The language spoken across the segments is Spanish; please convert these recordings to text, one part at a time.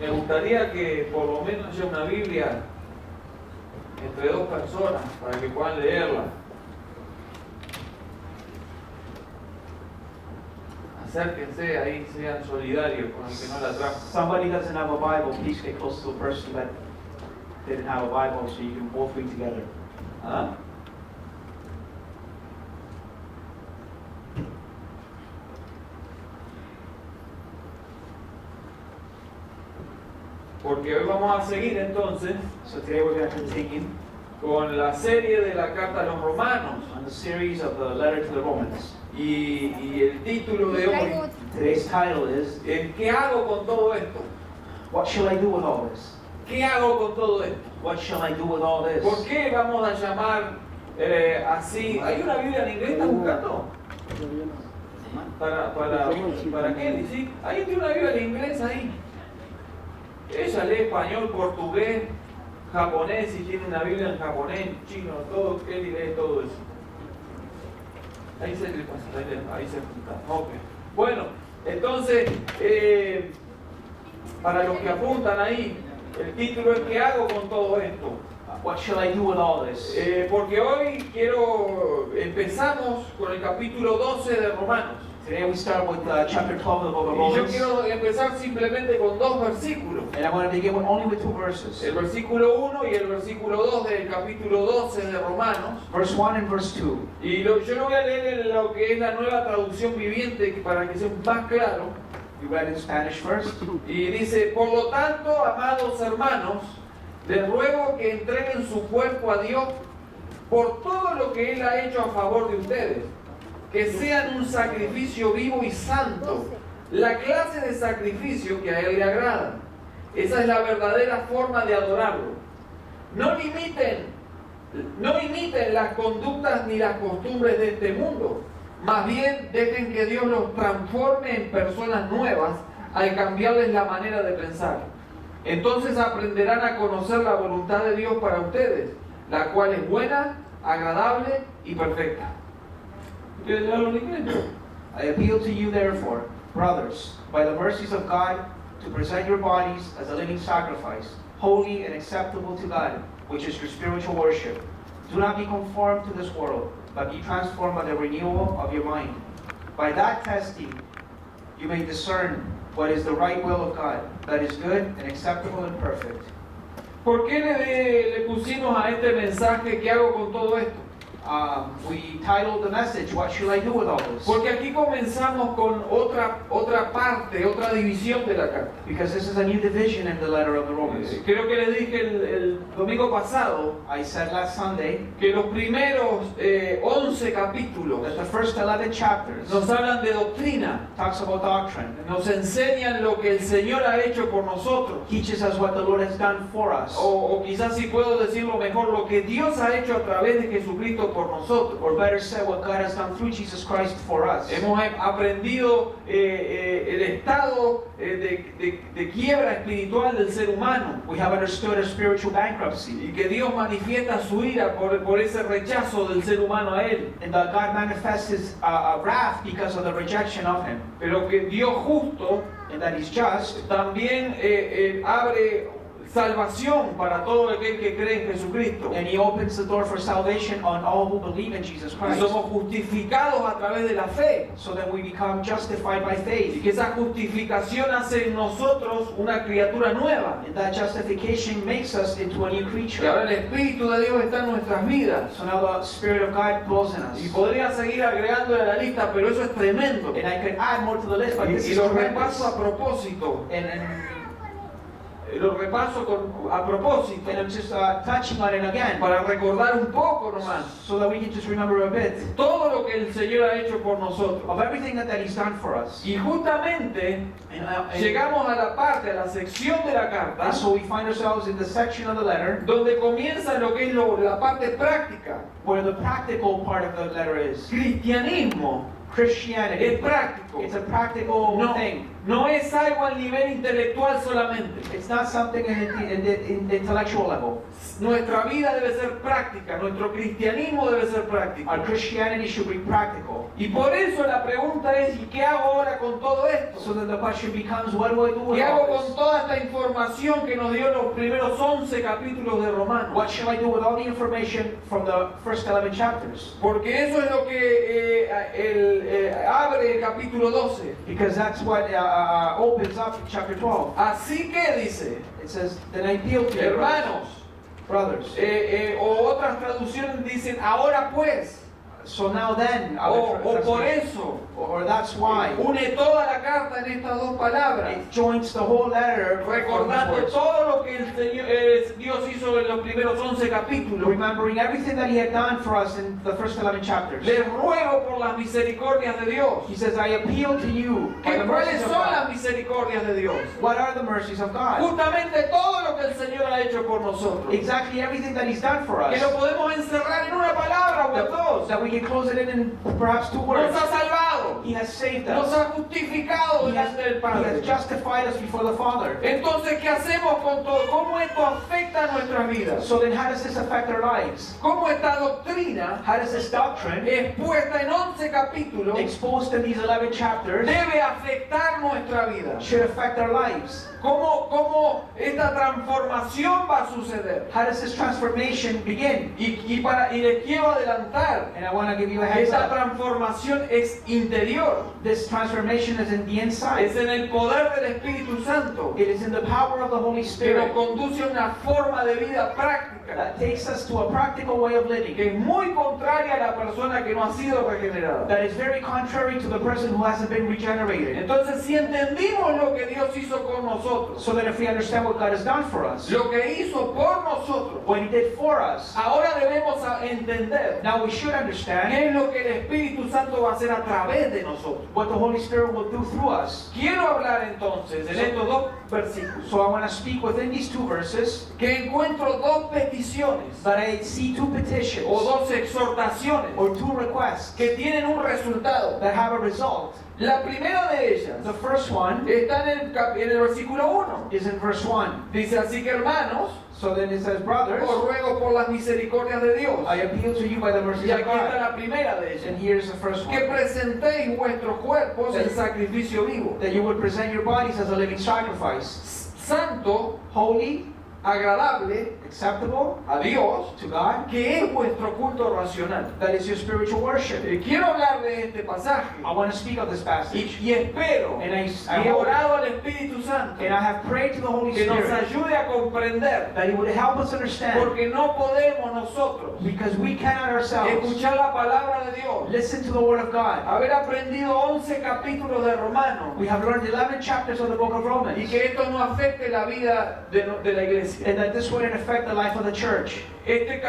me gustaría que por lo menos haya una Biblia entre dos personas para que puedan leerla. Acérquense ahí, sean solidarios con el que no la trajo. Somebody doesn't have a Bible, please get close to a person that didn't have a Bible so you can both read together. ¿Ah? Porque hoy vamos a seguir entonces So today we're going to continue con la serie de la carta a los romanos. on the series of the letter to the Romans. Y el título de hoy Today's title is, es ¿qué hago con todo esto? What shall I do with all this? ¿Qué hago con todo esto? What shall I do with all this? ¿Por qué vamos a llamar así? ¿Hay una Biblia en inglés? ¿Estás buscando? ¿Para qué? ¿Sí? Ahí tiene una Biblia en inglés ahí. Ella lee español, portugués, japonés, y tiene una Biblia en japonés, chino, todo, él lee todo eso. Ahí se junta. Ok. Bueno, entonces, para los que apuntan ahí, el título es ¿qué hago con todo esto? What shall I do with all this? Porque hoy empezamos con el capítulo 12 de Romanos. Today we start with chapter 12 of the book of Y yo Romans. quiero empezar simplemente con dos versículos. And I'm going to begin with only with two verses. El versículo 1 y el versículo 2 del capítulo 12 de Romanos. Verse 1 and verse 2. Y yo no voy a leer en lo que es la nueva traducción viviente para que sea más claro. You read in Spanish first. Y dice, por lo tanto, amados hermanos, les ruego que entreguen su cuerpo a Dios por todo lo que Él ha hecho a favor de ustedes. Que sean un sacrificio vivo y santo, la clase de sacrificio que a Él le agrada. Esa es la verdadera forma de adorarlo. No imiten las conductas ni las costumbres de este mundo. Más bien dejen que Dios los transforme en personas nuevas al cambiarles la manera de pensar. Entonces aprenderán a conocer la voluntad de Dios para ustedes, la cual es buena, agradable y perfecta. I appeal to you, therefore, brothers, by the mercies of God, to present your bodies as a living sacrifice, holy and acceptable to God, which is your spiritual worship. Do not be conformed to this world, but be transformed by the renewal of your mind. By that testing, you may discern what is the right will of God, that is good and acceptable and perfect. ¿Por qué le pusimos a este mensaje ¿qué hago con todo esto? We titled the message, What Shall I Do With All This? Porque aquí comenzamos con otra parte, otra división de la carta. Because this is a new division in the letter of the Romans. Creo que les dije el domingo pasado I said last Sunday que los primeros 11 capítulos that the first 11 chapters nos hablan de doctrina, talks about doctrine, nos enseñan lo que el Señor ha hecho por nosotros. teaches us what the Lord has done for us. O quizás si puedo decirlo mejor, lo que Dios ha hecho a través de Jesucristo por nosotros. Or better said, what God has done through Jesus Christ for us. Hemos aprendido el estado de quiebra espiritual del ser humano. We have understood our spiritual bankruptcy. Y que Dios manifiesta su ira por ese rechazo del ser humano a Él. And that God manifests His wrath because of the rejection of Him. Pero que Dios justo And that He's just. También abre salvación para todo aquel que cree en Jesucristo. And He opens the door for salvation on all who believe in Jesus Christ. Somos justificados a través de la fe. So that we become justified by faith. Y que esa justificación hace en nosotros una criatura nueva. And that justification makes us into a new Y creature. ahora el Espíritu de Dios está en nuestras vidas. So now the Spirit of God dwells in us. Y podría seguir agregándole a la lista, pero eso es tremendo. And I could add more to the list, but this Y is lo tremendous. repaso a propósito. And Lo repaso a propósito. I'm just touching on it again, Para recordar un poco nomás. so that we can just remember a bit Todo lo que el Señor ha hecho por nosotros. of everything that He's done for us. Y justamente And llegamos a la parte, a la sección de la carta, so we find ourselves in the section of the letter donde comienza lo que es la parte práctica. where the practical part of the letter is. Cristianismo Christianity. es práctico. It's a practical No, thing. No es algo al nivel intelectual solamente. It's not something in the intellectual level. Nuestra vida debe ser práctica, nuestro cristianismo debe ser práctico. Our Christianity should be practical. Y por eso la pregunta es, ¿y qué hago ahora con todo esto? So then the question becomes, what do I do with ¿Qué hago all con this? toda esta información que nos dio los primeros 11 capítulos de Romanos? What shall I do with all the information from the first 11 chapters? Porque eso es lo que abre el capítulo 12. Because that's what opens up in chapter 12. Así que dice, It says, then I appeal to you, hermanos, brothers. o otras traducciones dicen, ahora pues, So now then, o por eso, or that's why. une toda la carta en estas dos palabras, It joins the whole letter, recordando todo lo que el Señor, Dios hizo en los primeros 11 capítulos. remembering everything that He had done for us in the first 11 chapters. Les ruego por las misericordias de Dios. He says, I appeal to you by the ¿Cuáles mercies of son las God. misericordias de Dios? What are the mercies of God? Justamente todo lo que el Señor ha hecho por nosotros. Exactly everything that He's done for Que us. lo podemos encerrar en una palabra o en dos. That we can close it in perhaps 2 words. Nos ha salvado. He has saved Nos us. ha justificado He has, delante del he Padre. has justified us before the Father. Entonces, ¿qué hacemos con todo? ¿Cómo esto afecta a nuestras vidas? So then how does this affect our lives? ¿Cómo esta doctrina, How does this doctrine, expuesta en 11 capítulos, exposed in these 11 chapters, debe afectar nuestra vida? should affect our lives? ¿Cómo esta transformación va a suceder? How does this transformation begin? Y les quiero adelantar, And I want to give you a heads esta up. transformación es interior, This transformation is in the inside. es en el poder del Espíritu Santo, It is in the power of the Holy que nos Spirit conduce a una forma de vida práctica, that takes us to a practical way of living que es muy contraria a la persona que no ha sido regenerada. that is very contrary to the person who hasn't been regenerated. Entonces, si entendimos lo que Dios hizo con nosotros, So that if we understand what God has done for us, lo que hizo por nosotros, what He did for us, ahora debemos entender now we should understand qué es lo que el Espíritu Santo va a hacer a través de nosotros. what the Holy Spirit will do through us. Quiero hablar entonces en estos dos versículos So I want to speak within these 2 verses que encuentro dos peticiones that I see 2 petitions o dos exhortaciones or 2 requests que tienen un resultado. that have a result. La primera de ellas The first one está en el versículo 1. is in verse 1. Dice así que hermanos, So then it says, brothers, os ruego por las misericordias de Dios. I appeal to you by the mercies Y of aquí está God. la primera de And ellas. here's the first Que one. presentéis vuestros cuerpos en sacrificio vivo, That you would present your bodies as a living sacrifice, santo, holy, agradable acceptable a Dios, to God. que es vuestro culto racional. That is your spiritual worship. Quiero hablar de este pasaje I want to speak of this passage. y espero And I y he hope orado al Espíritu Santo and I have prayed to the Holy que nos Spirit ayude a comprender, that He would help us understand, porque no podemos nosotros because we cannot ourselves escuchar la palabra de Dios, listen to the Word of God. haber aprendido 11 capítulos de Romanos We have learned 11 chapters of the book of y Romans, que esto no afecte la vida de la iglesia. and that this wouldn't affect the life of the church. Esta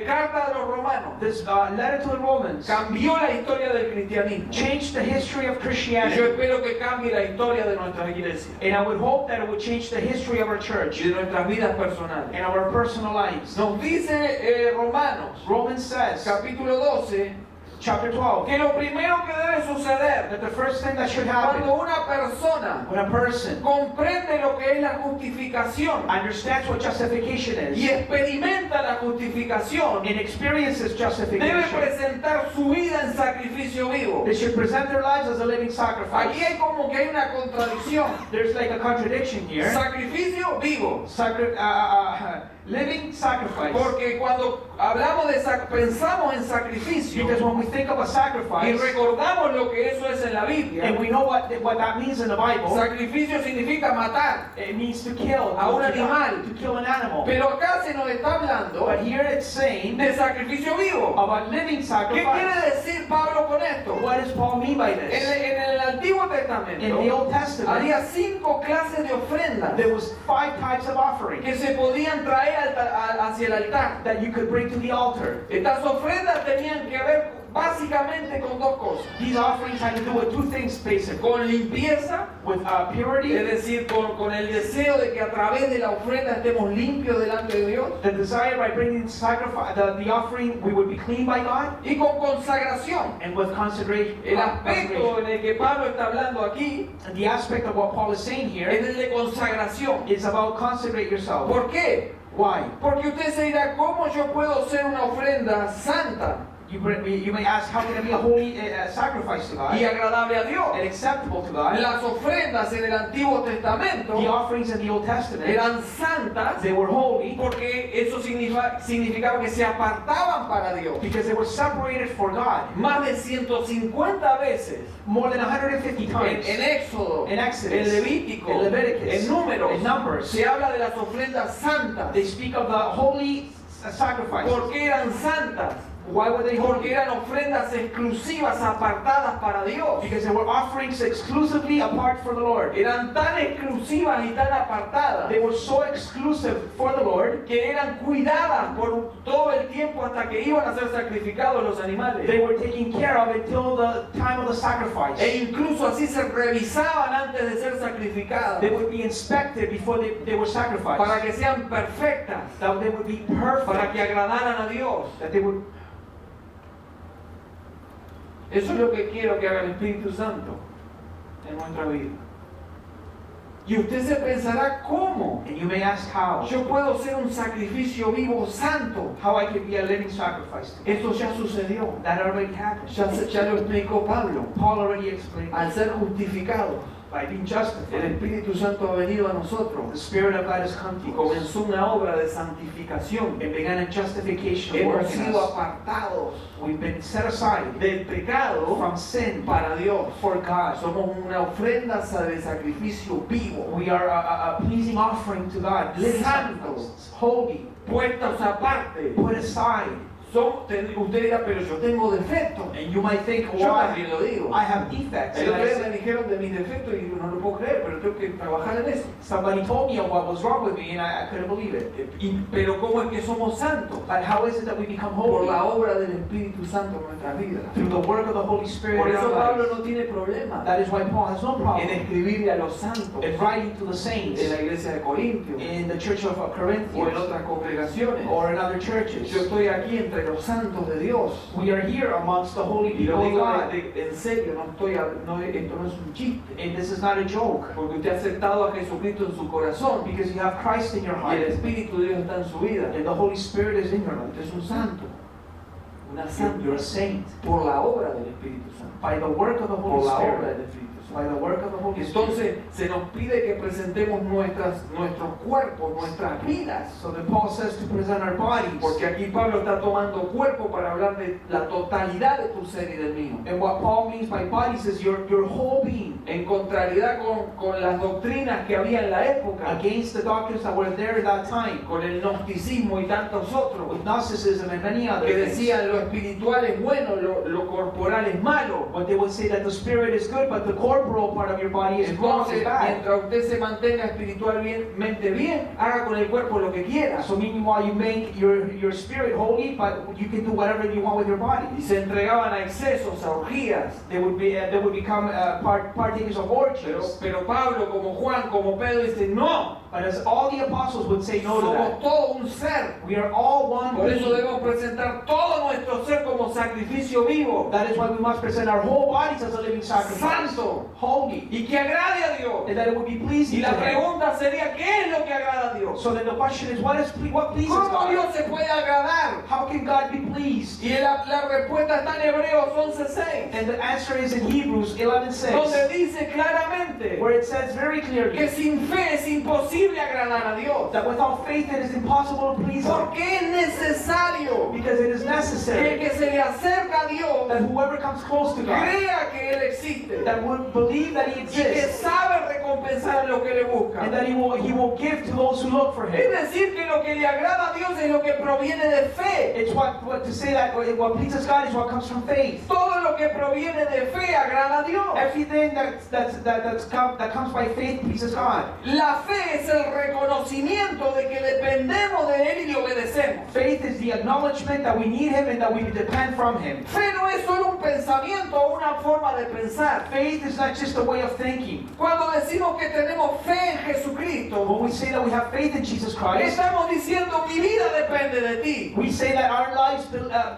carta de los Romanos This letter to the Romans cambió la historia del cristianismo. changed the history of Y yo Christianity, espero que cambie la historia de nuestra iglesia and I would hope that it would change the history of our y church de nuestras vidas personales. and our personal lives. Nos dice Romanos, Romans says, capítulo 12, chapter 12, que lo primero que debe suceder that the first thing that should happen cuando una persona when a person comprende lo que es la justificación understands what justification y is experimenta la justificación, and experiences debe justification, presentar su vida en sacrificio vivo. they should present their lives as a living Aquí sacrifice. hay como que hay una contradicción. There's like a contradiction here. Sacrificio vivo. Living sacrifice. Porque cuando hablamos de pensamos en sacrificio Because when we think of a y sacrifice, recordamos lo que eso es en la Biblia, and we know what that means in the Bible, sacrificio significa matar. it means to kill, A un to animal. kill an animal. Pero acá se nos está hablando But here it's saying de sacrificio vivo. about living ¿Qué sacrifice. quiere decir Pablo con esto? What does Paul mean by En this? el Antiguo In the Testamento Old Testament, había 5 clases de ofrendas there was 5 types of offerings que se podían traer hacia el altar. that you could bring to the altar. Estas ofrendas tenían que ver básicamente con dos cosas. These offerings had to do with two things basically. Con limpieza, With purity, es decir, con el deseo de que a través de la ofrenda estemos limpios delante de Dios. the desire by bringing sacrifice, the offering, we would be cleaned by God, Y con consagración. and with consecration. El aspecto en el que Pablo está hablando aquí And the aspect of what Paul is saying es here el de consagración. is about consecrate yourself. ¿Por qué? Why? Porque usted se dirá, ¿cómo yo puedo ser una ofrenda santa You may ask, how can it be a holy sacrifice to God y agradable a Dios? and acceptable to God? Las ofrendas en el Antiguo The Testamento offerings in the Old Testament, eran santas they were holy porque eso significaba que se apartaban para Dios. because they were separated for God. Más de 150 veces More than 150 times en Éxodo, in Exodus, en Levítico, in Leviticus, en Números, in Numbers, se habla de las ofrendas santas. they speak of the holy sacrifices. ¿Por qué eran santas? Why were they Porque holy? eran ofrendas exclusivas apartadas para Dios. Because they were offerings exclusively apart for the Lord. Eran tan exclusivas y tan apartadas They were so exclusive for the Lord. que eran cuidadas por todo el tiempo hasta que iban a ser sacrificados los animales. They were taken care of until the time of the sacrifice. E incluso así se revisaban antes de ser sacrificadas They would be inspected before they were sacrificed. para que sean perfectas, That they would be para perfect. que agradaran a Dios. That they would. Eso es lo que quiero que haga el Espíritu Santo en nuestra vida. Y usted se pensará, ¿cómo? And you may ask how. Yo puedo ser un sacrificio vivo santo. How I can be a living sacrifice. Esto ya sucedió. That already happened. Ya lo explicó Pablo. Paul already explained. Al ser justificados, By being el justified, Espíritu Santo ha venido a the nosotros Spirit of God has come y to us. comenzó una obra de santificación. It began a justification work Hemos in sido us. apartados We've been set aside del pecado from sin para Dios. for God. Somos una ofrenda de sacrificio vivo, We are a pleasing offering to God, living Santo. sacrifices, holy, puestos aparte. put aside. Usted dirá, pero yo tengo defectos. And you might think, Yo why? también lo digo. I have defects. El And otro I día me said, dijeron de mis defectos y no lo puedo creer, pero tengo que trabajar en eso. somebody told me what was wrong with me, and I couldn't believe it. Pero ¿cómo es que somos santos? But how is it that we become Por holy? la obra del Espíritu Santo en nuestras vidas. Through the work of the Holy Spirit Por in eso our Pablo lives. no tiene problema That is why Paul has no en problem escribirle a los santos in writing to the saints en la iglesia de Corintios in the church of o en Corinthians otras congregaciones. or in other churches. Yo estoy aquí entre los santos de Dios. We are here amongst the holy Y lo people of digo God. en serio, esto no es un chiste. And this is not a joke. Porque usted ha aceptado a Jesucristo en su corazón Because you have Christ in your y el heart. Espíritu de Dios está en su vida. And the Holy Spirit is in your life. Usted es un santo, una You're a santa, saint. por la obra del Espíritu Santo. By the work of the Por Holy la obra Spirit. del Espíritu Santo. By the work of the Holy Spirit. Entonces se nos pide que presentemos nuestros cuerpos, nuestras vidas. So then Paul says to present our bodies. Porque aquí Pablo está tomando cuerpo para hablar de la totalidad de tu ser y del mío. And what Paul means by bodies is your whole being. En contrariedad con las doctrinas que había en la época, Against the doctrines that were there at that time. con el gnosticismo y tantos otros, With Gnosticism and many other que things. decían lo espiritual es bueno, lo corporal es malo. But they would say that the spirit is good, but the corporal part of your body is wrong, is Entonces, bad. mientras usted se mantenga espiritualmente bien, haga con el cuerpo lo que quiera. So meanwhile you make your spirit holy, but you can do whatever you want with your body. Y se entregaban a excesos, a orgías. They would become partakers of orgies. Pero Pablo, como Juan, como Pedro, dicen no. But as all the apostles would say no to Somos that. todo un ser. We are all one Por eso being. debemos presentar todo nuestro ser como sacrificio vivo, That is why we must present our whole bodies as a living sacrifice. santo, Holy. y que agrade a Dios. And that it would be Y pleasing to la Him. pregunta sería, ¿qué es lo que agrada a Dios? So then the question is, what pleases ¿Cómo God? Dios se puede agradar? How can God be pleased? Y la respuesta está en Hebreos 11:6, And the answer is in Hebrews 11:6, donde dice claramente where it says very que clearly sin fe es imposible agradar a Dios. that without faith it is impossible to please Him. Porque es necesario Because it is que el necessary que se le acerca a Dios that whoever comes close to God, crea que Él existe that would believe that He y que exists, sabe recompensar a los que le buscan. and that He will give to those who look for Es Him. decir, que lo que le agrada a Dios es lo que proviene de fe. It's what to say that what pleases God is what comes from faith. Todo lo que proviene de fe agrada a Dios. Everything that comes by faith pleases God. La fe es el reconocimiento reconocimiento de que dependemos de Él y le obedecemos. Faith is the acknowledgement that we need Him and that we depend from Him. Fe no es solo un pensamiento o una forma de pensar. Faith is not just a way of thinking. Cuando decimos que tenemos fe en Jesucristo, When we say that we have faith in Jesus Christ, estamos diciendo mi vida depende de ti. we say that our lives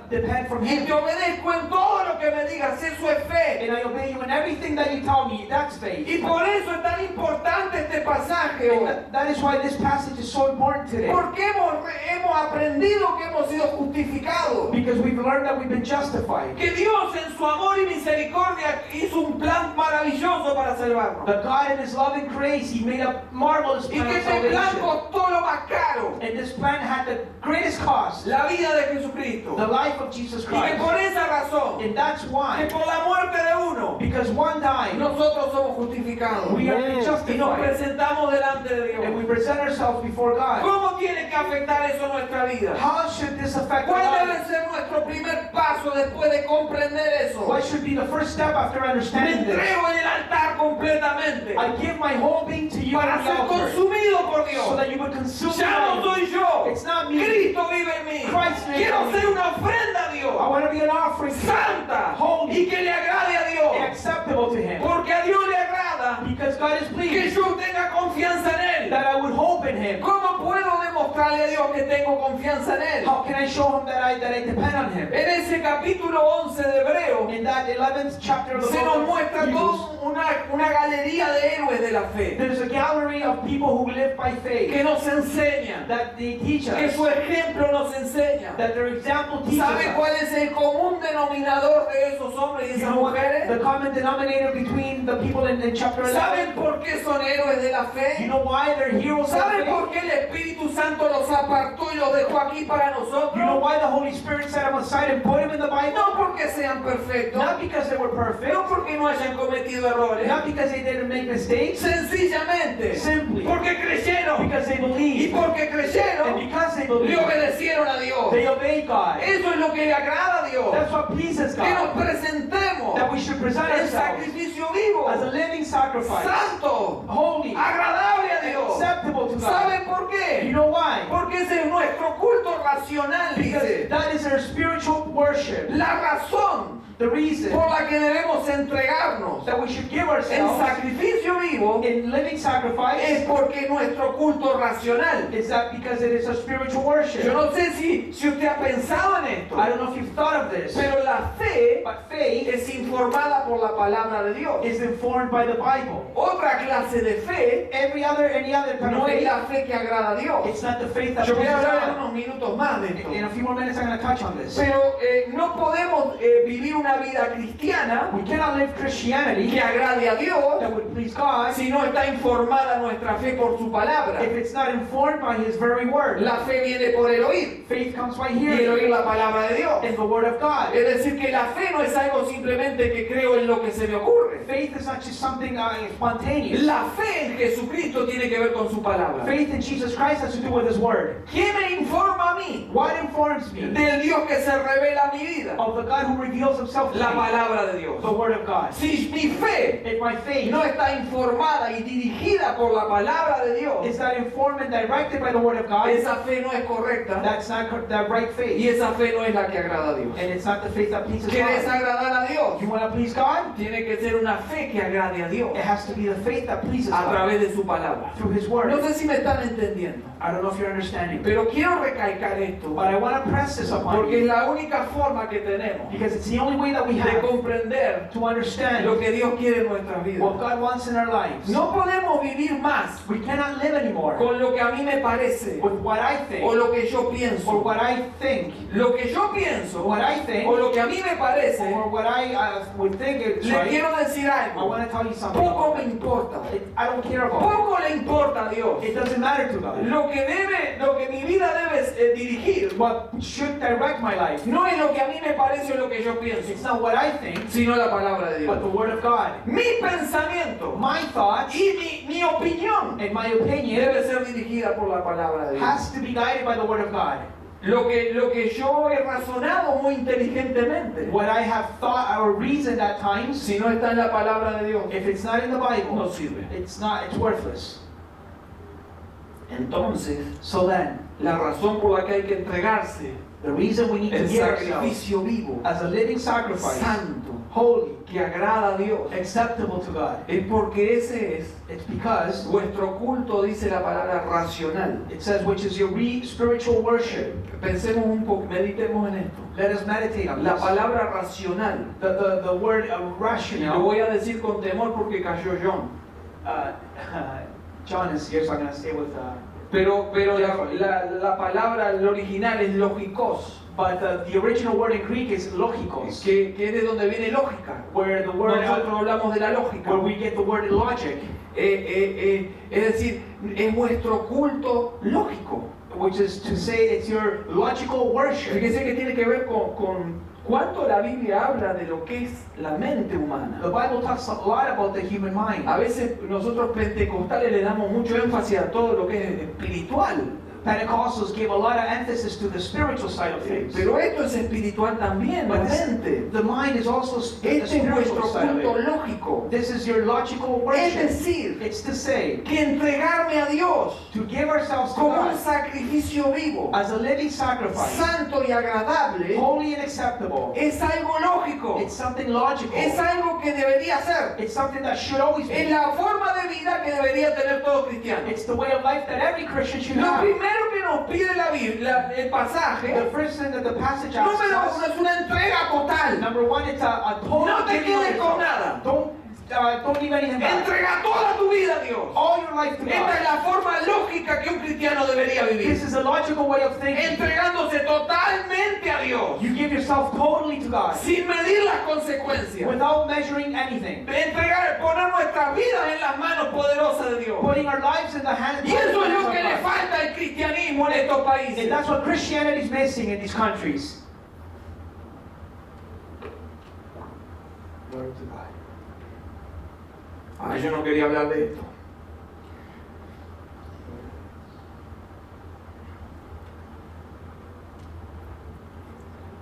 depend from Y Him. te obedezco en todo lo que me digas, eso es fe. And I obey you in everything that you tell me. That's faith. Y por eso es tan importante este pasaje And hoy. that is why this passage is so important today. Porque hemos aprendido que hemos sido justificados. Because we've learned that we've been justified. Que Dios en su amor y misericordia hizo un plan maravilloso para salvarnos. That God in His love and grace, He made a marvelous Y plan que of este plan salvation. costó lo más caro, And this plan had the greatest cost, la vida de Jesucristo. the life of Jesus Y que Christ. por esa razón, And that's que why, por la muerte de uno, because one time nosotros somos justificados. we are Y nos justified presentamos delante de and we Dios. present ourselves before God. ¿Cómo tiene que afectar eso nuestra vida? How should this affect our ¿Cuál debe lives? ser nuestro primer paso después de comprender eso? What should be the first step after Me understanding this? entrego en el altar completamente I give my whole being to you para on the ser altar consumido por so Dios. that you would consume Ya no me. soy yo. It's not me. Cristo vive en mí. Christ lives Quiero in me. ser una ofrenda a I Dios, want to be an offering santa holy y que le agrade a and Dios. acceptable to Him. Porque a Dios le agrada Because God is que pleased yo tenga confianza en Él. that I would hope in Him. ¿Cómo puedo demostrarle a Dios que tengo confianza en Él? How can I show Him that I depend on Him? En ese capítulo 11 de Hebreo In that 11th chapter of the se nos book muestra of Hebrews, toda una galería de héroes de la fe there's a gallery of people who live by faith, que nos enseñan, that they teach que us, su ejemplo nos enseña. that their example teaches ¿Sabe us. cuál es el común denominador de esos hombres y You esas know what? The mujeres? common denominator between the people in chapter 11. ¿Saben por qué son héroes de la You fe? know why they're heroes of ¿Saben faith? por qué el Espíritu Santo los apartó y los dejó aquí para You know nosotros? why the Holy Spirit set them aside and put them in the Bible? No porque sean perfectos, Not because they were perfect, no porque no hayan cometido errores, not because they didn't make mistakes, sencillamente simply porque creyeron because they y believed. porque And creyeron because they le believed, obedecieron a Dios. they obeyed God. Eso es lo que le agrada a Dios, That's what pleases que nos God. presentemos That we should present en ourselves sacrificio vivo, as a living sacrifice, santo, holy, agradable a Dios. acceptable to God. ¿Saben por You qué? know why? Porque ese es nuestro culto racional, Because dice. that is our spiritual worship. La razón The reason por la que debemos entregarnos that we should give en ourselves sacrificio vivo in living es sacrifice porque nuestro culto racional. is that because it is a spiritual Yo worship. no sé si usted ha pensado en esto, I don't know if you've thought of this, pero la fe but faith es informada por la palabra de Dios. is informed by the Bible. Otra clase de fe Any other kind no of es faith, la fe que agrada a Dios. it's not the faith that Yo voy a pleases hablar en God. unos minutos más de esto. In a few more minutes, I'm going to touch on this. Pero no podemos vivir una vida cristiana We cannot live Christianity que agrade a Dios that would please God si no está informada nuestra fe por su palabra. if it's not informed by His very word. La fe viene por el oír Faith comes by y el oír hearing la palabra de Dios. and the word of God. Es decir, que la fe no es algo simplemente que creo en lo que se me ocurre. Faith is not just something spontaneous. La fe en Jesucristo tiene que ver con su palabra. Faith in Jesus Christ has to do with His word. ¿Qué me informa a mí What informs me del Dios que se revela a mi vida? of the God who reveals Himself to La me? palabra de Dios. The word of God. Si mi fe If my faith no está informada y dirigida por la palabra de Dios, is not informed and directed by the word of God, esa fe no es correcta that's not the right y faith. esa fe no es la que agrada a Dios. And it's not the faith that pleases ¿Quieres God. agradar a Dios? You want to please God? Tiene que ser una fe que agrade a Dios It has to be the faith that pleases a God través de su palabra. through His No word. sé si me están entendiendo, I don't know if you're understanding, pero quiero recalcar esto but I want to press this upon porque es you la única forma que tenemos because it's the only way that we de have comprender to understand lo que Dios quiere en nuestras vidas. what God wants in our lives. No podemos vivir más We cannot live anymore con lo que a mí me parece with what I o think lo que yo or pienso. what I think. Lo que yo pienso What I think o lo que a mí me parece, or what I would think is le right. quiero decir I algo. want to tell you something. Poco me importa. I don't care about Poco le importa a Dios. it. It doesn't matter to God. Lo que mi vida debe dirigir What should direct my life? no es lo que a mí me parece o lo que yo pienso, It's not what I think, sino la palabra de but the Dios. word of God. Mi pensamiento My thoughts y mi opinión and my opinion debe ser dirigida por la palabra de Dios. has to be guided by the word of God. Lo que yo he razonado muy inteligentemente, What I have thought or reasoned at times, si no está en la palabra de Dios, if it's not in the no Bible, sirve. it's worthless. Entonces, So then, la razón por la que hay que entregarse the reason we need to el give ourselves sacrificio vivo, as a living sacrifice, santo, holy, que agrada a Dios, acceptable to God, es porque ese es it's because vuestro culto, dice la palabra racional. it says, which is your spiritual worship. Pensemos un poco, meditemos en esto. Let us meditate on La this. palabra racional, The word y lo rational. voy a decir con temor porque cayó John, John is here, so I'm going to stay with. pero la palabra, el original es lógicos, But the original word in Greek is logikos, que es de donde viene lógica. where the word Nosotros hablamos de la lógica. where we get the word logic, Es decir, es vuestro culto lógico. which is to say it's your logical worship. Fíjense que tiene que ver con cuánto la Biblia habla de lo que es la mente humana. The Bible talks a lot about the human mind. A veces nosotros pentecostales le damos mucho énfasis a todo lo que es espiritual. Pentecostals give a lot of emphasis to the spiritual side of things. Pero esto es espiritual también, la But mente. the mind is also the Este es nuestro spiritual side of culto it. lógico. This is your logical Es worship. decir, It's to say, que entregarme a Dios to give ourselves to como un God sacrificio vivo, as a living sacrifice, santo y agradable, holy and acceptable. es algo lógico. It's something logical. Es algo que debería ser. It's something that should always Es be. la forma de vida que debería tener todo cristiano. It's the way of life that every Christian should Lo have. primero que nos pide la Biblia, el The pasaje, first thing that the passage asks número uno, us, es una entrega total. number one, it's a total No te giving of quedes con yourself. nada. Don't leave anything back. Entrega toda tu vida a Dios. All your life to Esta es God. la forma lógica que un cristiano debería vivir. This is a logical way of thinking. Entregándose totalmente a Dios, You give yourself totally to God sin medir las consecuencias. without measuring anything. Poner nuestras vidas en las manos poderosas de Dios. Putting our lives in the hands Y eso es lo of que le God. falta al cristianismo en estos And países. that's what Christianity is missing in these countries. Glory to God. Ay, yo no quería hablar de esto.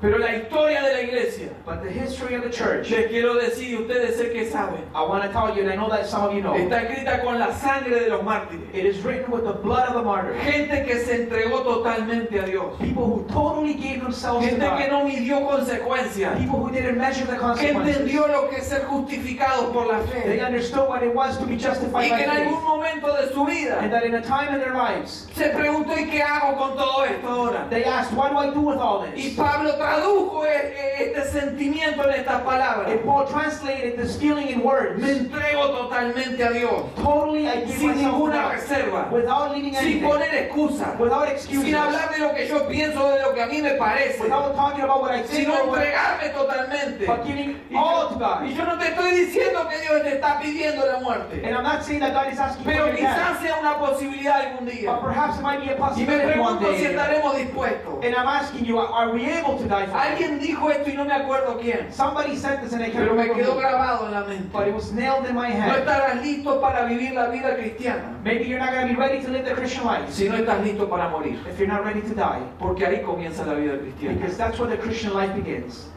Pero la historia de la iglesia, But the history of the church, les quiero decir, y ustedes sé que saben, I want to tell you, and I know that some of you know, está escrita con la sangre de los mártires. it is written with the blood of the martyrs. Gente que se entregó totalmente a Dios. People who totally gave themselves to Gente que God. no midió consecuencias. People who didn't measure the Que consequences. entendió lo que es ser justificados por la They fe. understood what it was to be justified Y by que en faith. algún momento de su And vida that in a time in their lives, se preguntó, ¿y qué hago con todo esto ahora? they asked, what do I do with all Y this? Pablo tradujo este sentimiento en estas palabras. And Paul translated this feeling in Me words. entrego totalmente a Dios, Totally, I give sin myself to ninguna God, reserva, without leaving sin anything, poner excusas, without excuses, sin hablar de lo que yo pienso, de lo que a mí me parece, without talking about what I think, sino or what, entregarme totalmente. but giving Y all to yo, God. y yo no te estoy diciendo que Dios te está pidiendo la muerte, And I'm not saying that God is asking for pero your death, quizás sea una posibilidad algún but día. perhaps it might be a Y me possibility one pregunto si day. estaremos dispuestos. And I'm asking you, are we able to die for Him? Alguien dijo esto y no me acuerdo quién, Somebody said this and I can't pero me remember quedó who, grabado en la mente. but it was nailed in my No head. estarás listo para vivir la vida cristiana Maybe you're not going to be ready to live the Christian life si no estás listo para morir, if you're not ready to die, porque ahí comienza la vida cristiana. because that's where the Christian life begins.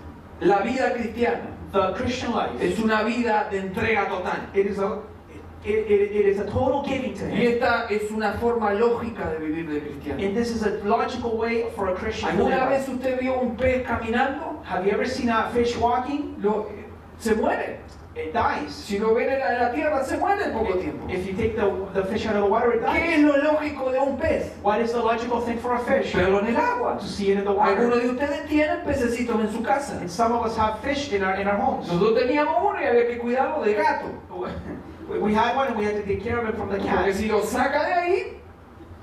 La vida cristiana The Christian life, es una vida de entrega total. it is a total giving to Y Him. esta es una forma lógica de vivir de cristiano. And this is a logical way for a Christian to ¿Alguna live. vez usted vio un pez caminando? Have you ever seen a fish walking? Se muere. It dies. Si lo ven en la tierra, se muere en poco tiempo. If you take the fish out of the water, it ¿Qué dies. es lo lógico de un pez? What is the logical thing for a fish? Verlo en el agua. To see it in the Algunos water. de ustedes tienen pececitos en su casa. And some of us have fish in our homes. Nosotros teníamos uno y había que cuidarlo de gato. We had one and we had to take care of it from the Porque cat. si lo saca de ahí,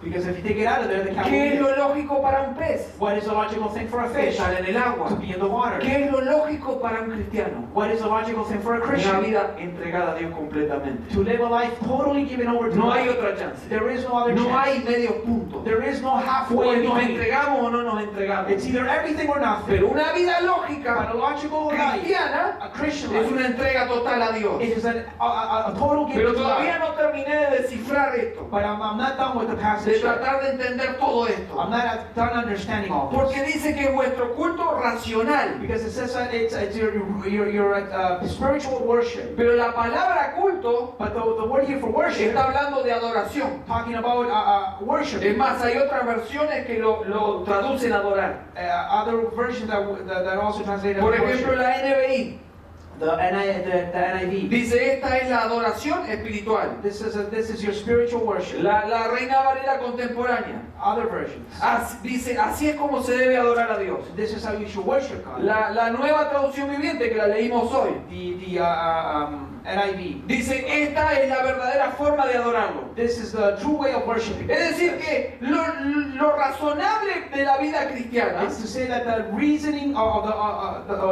Because if you take it out of there, the cat will ¿qué eat es it. lo lógico para un pez? What is the logical thing for a fish? Estar en el To agua. be in the water. ¿Qué es lo lógico para un cristiano? What is the logical thing for a Una Christian? vida entregada a Dios completamente. To live a life totally given over to No hay God. otra chance. There is no other No chance. hay medios puntos. There is no O halfway in nos between. entregamos o no nos entregamos. It's either everything or nothing. Pero una vida But lógica a logical life, cristiana a Christian es life, una entrega total a Dios. it is a total Pero giving to todavía God. no terminé de descifrar esto. But I'm not done with the passage. discipleship. tratar de entender todo esto. I'm not done understanding all this. Porque dice que vuestro culto racional. Because it says that it's your spiritual worship. Pero la palabra culto But the word here for worship, está hablando de adoración. talking about worship. Es más, hay otras versiones que lo traducen adorar. Other versions that also translate as Por ejemplo, worship. la NBI The NIV. dice: esta es la adoración espiritual. This is your spiritual worship. La Reina Valera contemporánea Other versions. dice: así es como se debe adorar a Dios. This is how you should worship God. La nueva traducción viviente que la leímos hoy The NIV. dice: esta es la verdadera forma de adorarlo. This is the true way of worshiping. Es decir, que lo razonable de la vida cristiana It's to say that the reasoning or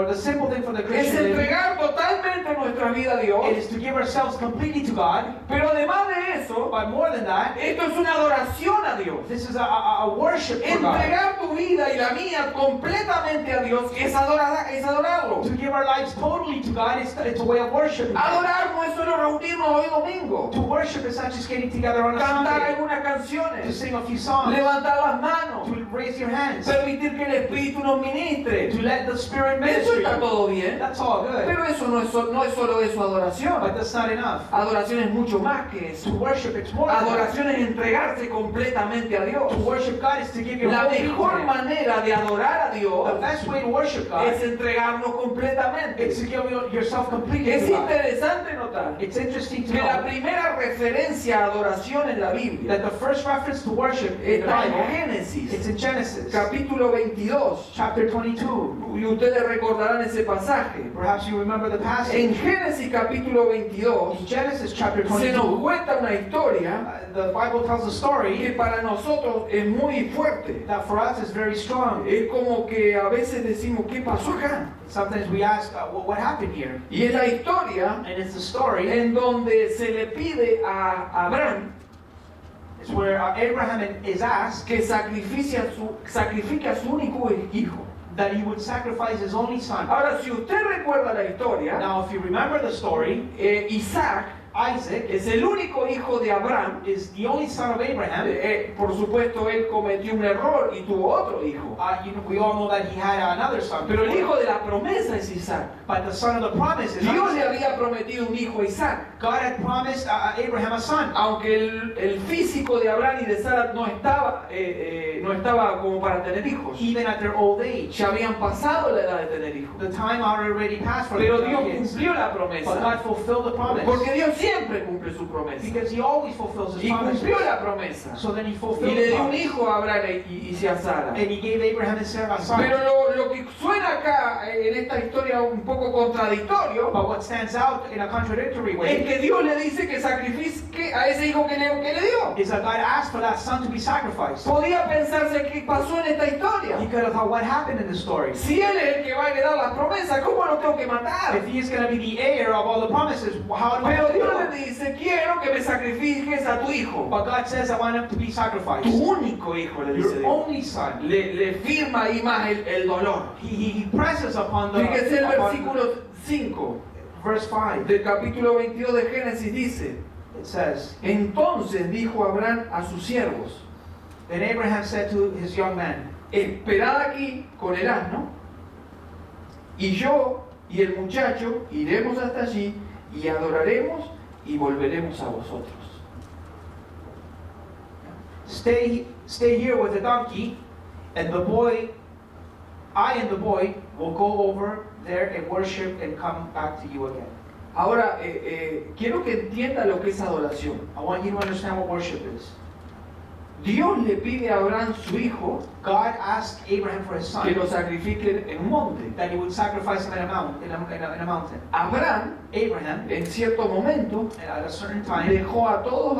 the simple thing for the es Christian living, entregar totalmente nuestra vida a Dios, it is to give ourselves completely to God. pero además de eso, But more than that, esto es una adoración a Dios. this is a worship for God. Entregar tu vida y la mía completamente a Dios es adorarlo. To give our lives totally to God, it's a way of worshiping. Adorar no es solo reunirnos hoy domingo, To worship is not just getting together on a cantar Sunday, algunas to canciones, sing a few songs, levantar las manos, to raise your hands, permitir que el Espíritu nos ministre. to let the Spirit Eso minister está you. todo bien, That's all good. pero eso no es solo eso adoración. But that's not enough. Adoración es mucho más que To eso. worship, it's more than that. Adoración es entregarse completamente a Dios. To worship God is to give your La whole being to mejor Him. manera de adorar a The Dios best way to worship God es entregarnos completamente. is to give yourself completely Es to God. interesante notar It's interesting to que la know primera referencia a adoración en la Biblia that the first reference to worship in the está en Bible, Génesis, it's in Genesis, capítulo 22. chapter 22. Y ustedes recordarán ese pasaje. Perhaps you remember the passage. En Génesis capítulo 22 In Genesis chapter se nos 22, cuenta una historia the Bible tells a que story para nosotros es muy fuerte. that for us is very strong. Es como que a veces decimos: ¿qué pasó acá? Sometimes we ask, what happened here? Y es la historia And it's the story, en donde se le pide a Abraham it's where Abraham is asked que sacrifique a su único hijo. that he would sacrifice his only son. Ahora, si usted recuerda la historia, Now, if you remember the story, Isaac Isaac es el único hijo de Abraham. is the only son of Abraham. Por supuesto, él cometió un error y tuvo otro hijo. We all know that he had another son. Pero el hijo de la promesa es Isaac. But the son of the promise is Dios le Isaac. había prometido un hijo a Isaac. God had promised Abraham a son. Aunque el físico de Abraham y de Sara no estaba como para tener hijos. Even at their old age. Ya habían pasado la edad de tener hijos. The time already passed for Pero them to Dios have kids. cumplió la But promesa. God fulfilled the promise. Porque Dios siempre cumple su promesa. Because he always fulfills his Y promises. cumplió la promesa. So then he Y fulfilled le the dio un promise. hijo a Abraham y a Sara. And he gave Abraham and Sarah a son. Pero lo que suena acá en esta historia un poco contradictorio But what stands out in a contradictory es way que Dios le dice que sacrifique a ese hijo que le dio. is that God asked for that son to be sacrificed. Podía pensarse qué pasó en esta He historia. could have thought, what happened in the story? Si él es el que va a heredar las promesas, ¿cómo lo tengo que matar? If he is going to be the heir of all the promises, how do I Pero have to Dios do le it? dice: quiero que me sacrifiques a tu hijo. But God says, I want him to be sacrificed. Tu único hijo, le dice Your Dios. only son. Le firma ahí más el dolor. He presses upon the Fíjese el upon versículo 5 verse 5. del capítulo 22 de Génesis, dice: It says, entonces dijo Abraham a sus siervos: then Abraham said to his young men, esperad aquí con el asno, y yo y el muchacho iremos hasta allí y adoraremos y volveremos a vosotros. stay here with the donkey, and the boy, I and the boy will go over there and worship and come back to you again. Ahora, quiero que entienda lo que es adoración. I want you to understand what worship is. Dios le pide a Abraham su hijo God asked Abraham for his son, que lo sacrifique en un monte. that he would sacrifice him in a mountain. Abraham, Abraham, en cierto momento, at a certain time, dejó a todos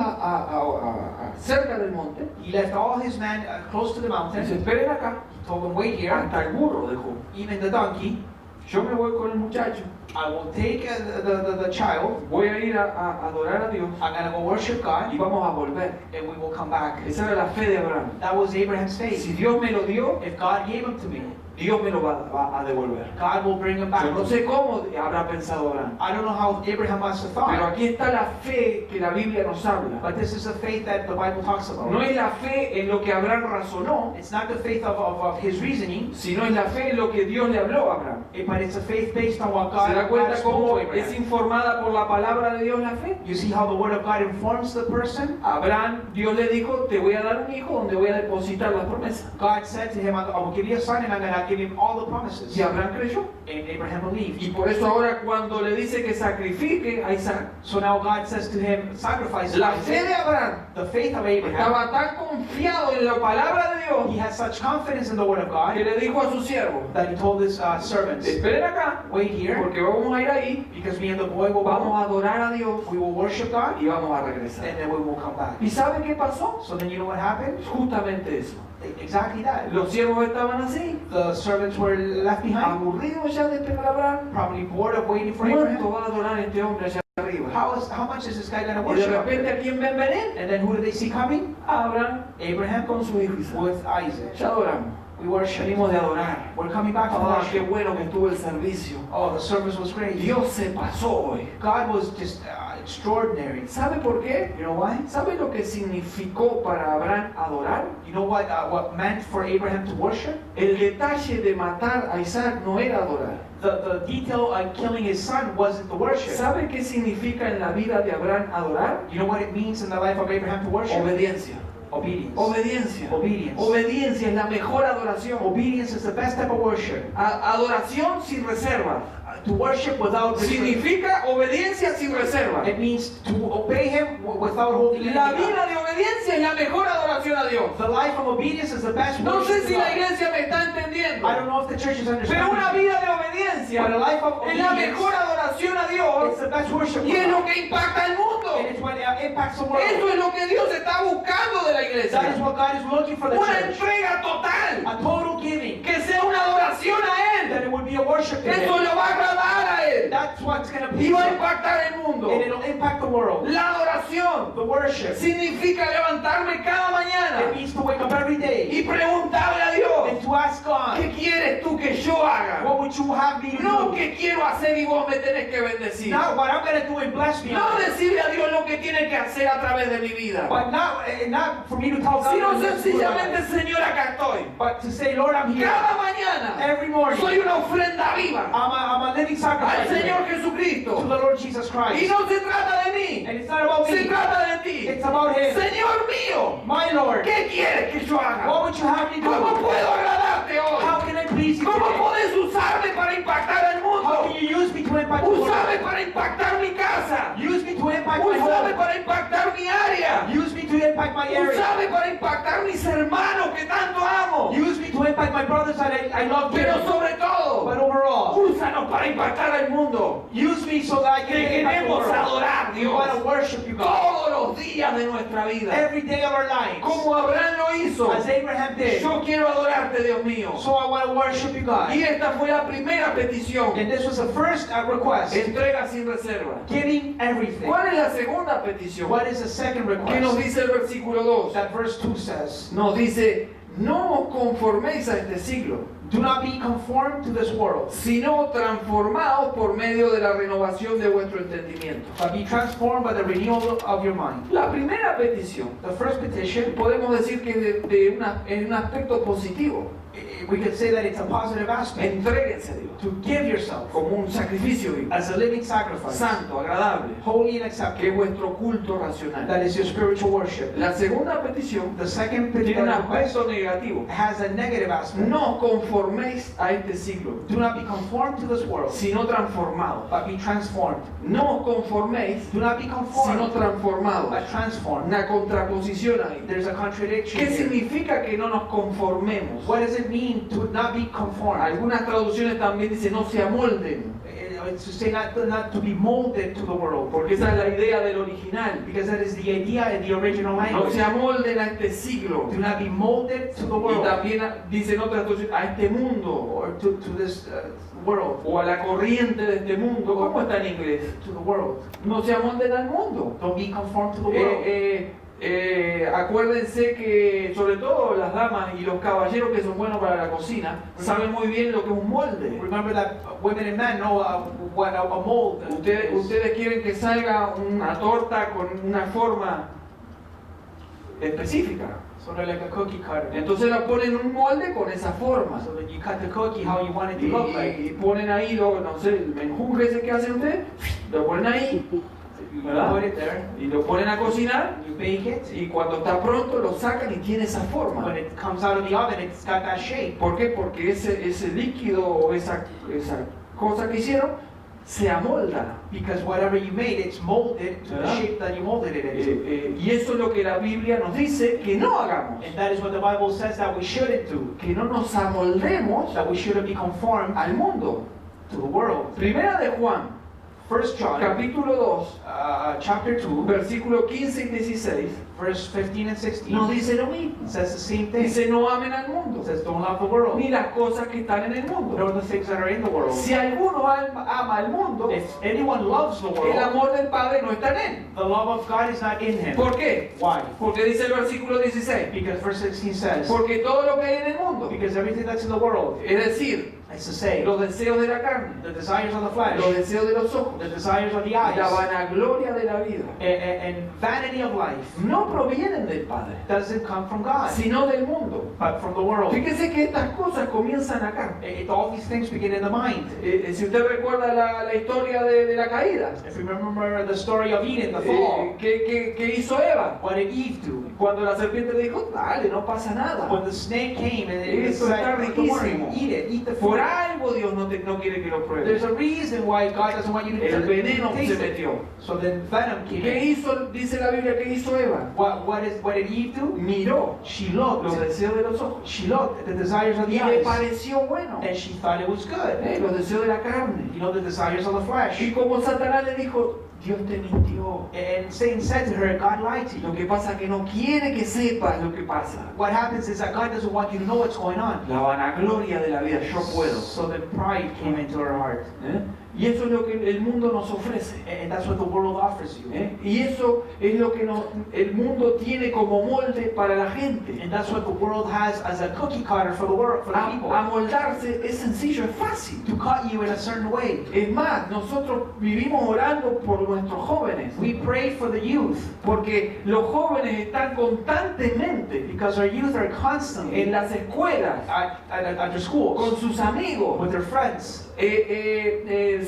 cerca del monte. he left all his men close to the Dice: mountain. esperen acá. He told them, wait here, Hasta el burro dejó. even the donkey. Yo me voy con el muchacho. I will take the child. Voy a ir a adorar a Dios I'm going to go worship God, y vamos a volver. and we will come back. Esa era la fe de Abraham. That was Abraham's faith. Si Dios me lo dio, If God gave him to me, Dios me lo va a devolver. God will bring him back. Yo no sé cómo habrá pensado Abraham. I don't know how Abraham must have Pero thought. aquí está la fe que la Biblia nos habla. But this is the faith that the Bible talks about. No es la fe en lo que Abraham razonó, It's not the faith of his reasoning, sino es la fe en lo que Dios le habló a Abraham. but it's a faith based on what God ¿Se da cuenta spoke to cómo es Abraham. informada por la palabra de Dios la fe? You see how the word of God informs the person? Abraham, Dios le dijo, te voy a dar un hijo donde voy a depositar las promesas. God said to him, I will give you a son and I'm going to give him all the promises. Y Abraham creyó. And Abraham believed. Y por eso ahora cuando le dice que sacrifique a Isaac, So now God says to him, sacrifice la Isaac. fe de Abraham The faith of Abraham. estaba tan confiado en la palabra de He Dios has such confidence in the word of que God le dijo a su siervo, that he told his servants, esperen acá, wait here, porque vamos a ir ahí, because me and the boy will vamos go. a adorar a Dios We will worship God y vamos a regresar. and then we will come back. ¿Y sabe qué pasó? So then you know what happened? Justamente eso. Exactly that. Los siervos estaban así, The servants were left behind, aburridos ya de esperar a Abraham. probably bored of waiting for ¿Cuánto Abraham. va a adorar este hombre allá arriba? How much is this guy going to Y de worship? repente, ¿a quién ven venir? And then who do they see coming? A Abraham Abraham con su hijo Isaac. with Isaac. Ya adoramos. We worship. Venimos de adorar. We're coming back from Ah, qué worship. bueno que estuvo el servicio. Oh, the service was great. Dios se pasó hoy. God was just extraordinary. ¿Sabe por qué? You know why? ¿Sabe lo que significó para Abraham adorar? You know what meant for Abraham to worship? El detalle de matar a Isaac no era adorar. The detail of killing his son wasn't the worship. ¿Sabe qué significa en la vida de Abraham adorar? You know what it means in the life of Abraham to worship? Obediencia. Obedience. Obediencia. Obedience. Obediencia es la mejor adoración. Obedience is the best type of worship. Adoración sin reserva. To worship without reserve. Significa obediencia sin reserva. It means to obey him without holding La anything vida back. de obediencia es la mejor adoración a Dios. The life of obedience is the best No sé worship si to la God. iglesia me está entendiendo. I don't know if the church is Pero understanding. una vida de obediencia But a life of es la obedience, mejor adoración a Dios it's the best worship y to es lo God. que impacta al mundo. And it's what impacts the Eso world. es lo que Dios está buscando de la That is iglesia. what God is looking for the Una church. entrega total. A total giving. Que sea una adoración a That Él. it would be a worship to Eso Him. lo va a agradar a Él. That's what's going to Y be. va a impactar el mundo. And it'll impact the world. La adoración The worship. significa levantarme cada It mañana means to wake up every day y preguntarle a Dios, and to ask God, ¿qué quieres tú que yo haga? what would you have me to No do? que quiero hacer y vos me tenés que bendecir. Not what I'm going to do and bless me. No decirle a Dios lo que tiene que hacer a través de mi vida, But not for me to tell God. sino what to do. sencillamente, Señor, acá estoy. But to say, Lord, I'm here. Cada mañana Every morning. soy una ofrenda viva I'm a living al sacrifice Señor to Jesucristo. the Lord Jesus Y Christ. no se trata de mí, And it's not about se me. trata de ti. It's about Him. Señor mío, My Lord, ¿qué quieres que yo haga? what would you have me ¿Cómo do? puedo agradarte How hoy? can I please you ¿Cómo today? puedes usarme para impactar al How mundo? can you use me to impact the Usame world? para impactar mi casa. Use me to impact my Usame home. para impactar mi área. Use me to impact my area. Usame para impactar mis hermanos que tanto amo. Use me to impact my brothers that I love Pero dearly. sobre todo, But overall, úsanos para impactar al mundo. use me so that I Que can impact the queremos world. adorar, We want to Dios, worship you, God. todos los días de nuestra vida. Every day of our lives. Como Abraham lo hizo. As Abraham did. Yo quiero adorarte, Dios mío. So I want to worship you, God. Y esta fue la primera petición. And this was the first request. Entrega sin reserva. Giving everything. ¿Cuál es la segunda petición? What is the second ¿Qué nos request? dice el versículo 2? That verse 2 says, Nos dice, no os conforméis a este siglo, do not be conformed to this world, sino transformados por medio de la renovación de vuestro entendimiento. but be transformed by the renewal of your mind. La primera petición, The first petition, podemos decir que en un aspecto positivo. we could say that it's a positive aspect. Entréguense a Dios To give yourself como un sacrificio vivo, as a living sacrifice, santo, agradable, holy and que es acceptable. vuestro culto racional. That is your spiritual worship. La segunda petición The second tiene un request aspecto negativo. has a negative aspect. No os conforméis a este siglo, Do not be conformed to this world, sino transformados. but be transformed. No os conforméis, Do not be sino conformed, transformados. but transformed. Una contraposición ahí. There's a contradiction ¿Qué here. significa que no nos conformemos? What does it mean to not be conformed? Algunas traducciones también dicen no se amolden, It's to say not to be molded to the world, porque esa es la idea del original. because that is the idea in the original No language. se amolden a este siglo. Do not be molded to the Y world, también dicen otras traducciones a este mundo or to this world, o a la corriente de este mundo. ¿Cómo está en inglés? to the world. No se amolden al mundo. Don't be conformed to the world. Acuérdense que sobre todo las damas y los caballeros que son buenos para la cocina saben muy bien lo que es un molde. Remember that women and men know what a mold is. Ustedes quieren que salga una torta con una forma específica. So they're like a cookie cutter. Entonces la ponen en un molde con esa forma. So that you cut the cookie how you want it to look like. Y ponen ahí, no sé, el menjunje ese que hacen ustedes, lo ponen ahí, You ¿verdad? put it there, Y lo ponen a cocinar, you bake it. y cuando está pronto lo sacan y tiene esa forma. When it comes out of the oven, it's got that shape. ¿Por qué? Porque ese líquido o esa cosa que hicieron se amolda. Because whatever you made, it's molded to the ¿Verdad? shape that you molded it into. Y eso es lo que la Biblia nos dice que no hagamos. And that is what the Bible says that we shouldn't do. Que no nos amoldemos That we shouldn't be conformed al mundo. to the world. Primera de Juan, 1 John capítulo 2, chapter 2, versículo 15 y 16, verse 15 and 16, nos dice lo mismo. it says the same thing. Dice, no amen al mundo, It says, don't love the world, ni las cosas que están en el mundo. nor the things that are in the world. Si alguno ama al mundo, If anyone loves the el world, amor del Padre no está en él. the love of God is not in him. ¿Por qué? Why? Porque dice el versículo 16, Because verse 16 says, porque todo lo que hay en el mundo, because everything that's in the world, es decir, is to say, los deseos de la carne, the desires of the flesh, los deseos de los ojos, the desires of the la eyes, vanagloria de la vida, and vanity of life no provienen del Padre, doesn't come from God, sino del mundo. but from the world. Fíjese que estas cosas comienzan acá. All these things begin in the mind. Si usted recuerda la historia de la caída, If you remember the story of Eden, the fall, ¿qué hizo Eva? what did Eve do? Cuando la serpiente le dijo, dale, no pasa nada. When the snake came and it Esto está said, riquísimo. eat it, eat the Por fruit. algo Dios no quiere que lo There's pruebes. a reason why God doesn't want you to El veneno taste se it. metió. So then venom came ¿Qué in. hizo? Dice la Biblia, ¿qué hizo Eva? What did Eve do? Miró She los looked. deseos de los ojos She looked at the desires of the y le eyes, pareció bueno. and she thought it was good. Los deseos de la carne. You know, the desires of the flesh. Y como Satanás le dijo, Dios te mintió. And Satan said to her, God lied to Lo you. que pasa es que no quiere que sepas lo que pasa. What happens is that God doesn't want you to know what's going on. La vanagloria de la vida, yo puedo. So then pride came into her heart. Y eso es lo que el mundo nos ofrece. And that's what the world offers you. Y eso es lo que el mundo tiene como molde para la gente. And that's what the world has as a cookie cutter for the world, for the people. Amoldarse es sencillo, es fácil. To cut you in a certain way. Es más, nosotros vivimos orando por nuestros jóvenes. We pray for the youth Porque los jóvenes están constantemente because our youth are constantly en las escuelas, at their schools con sus amigos, with their friends,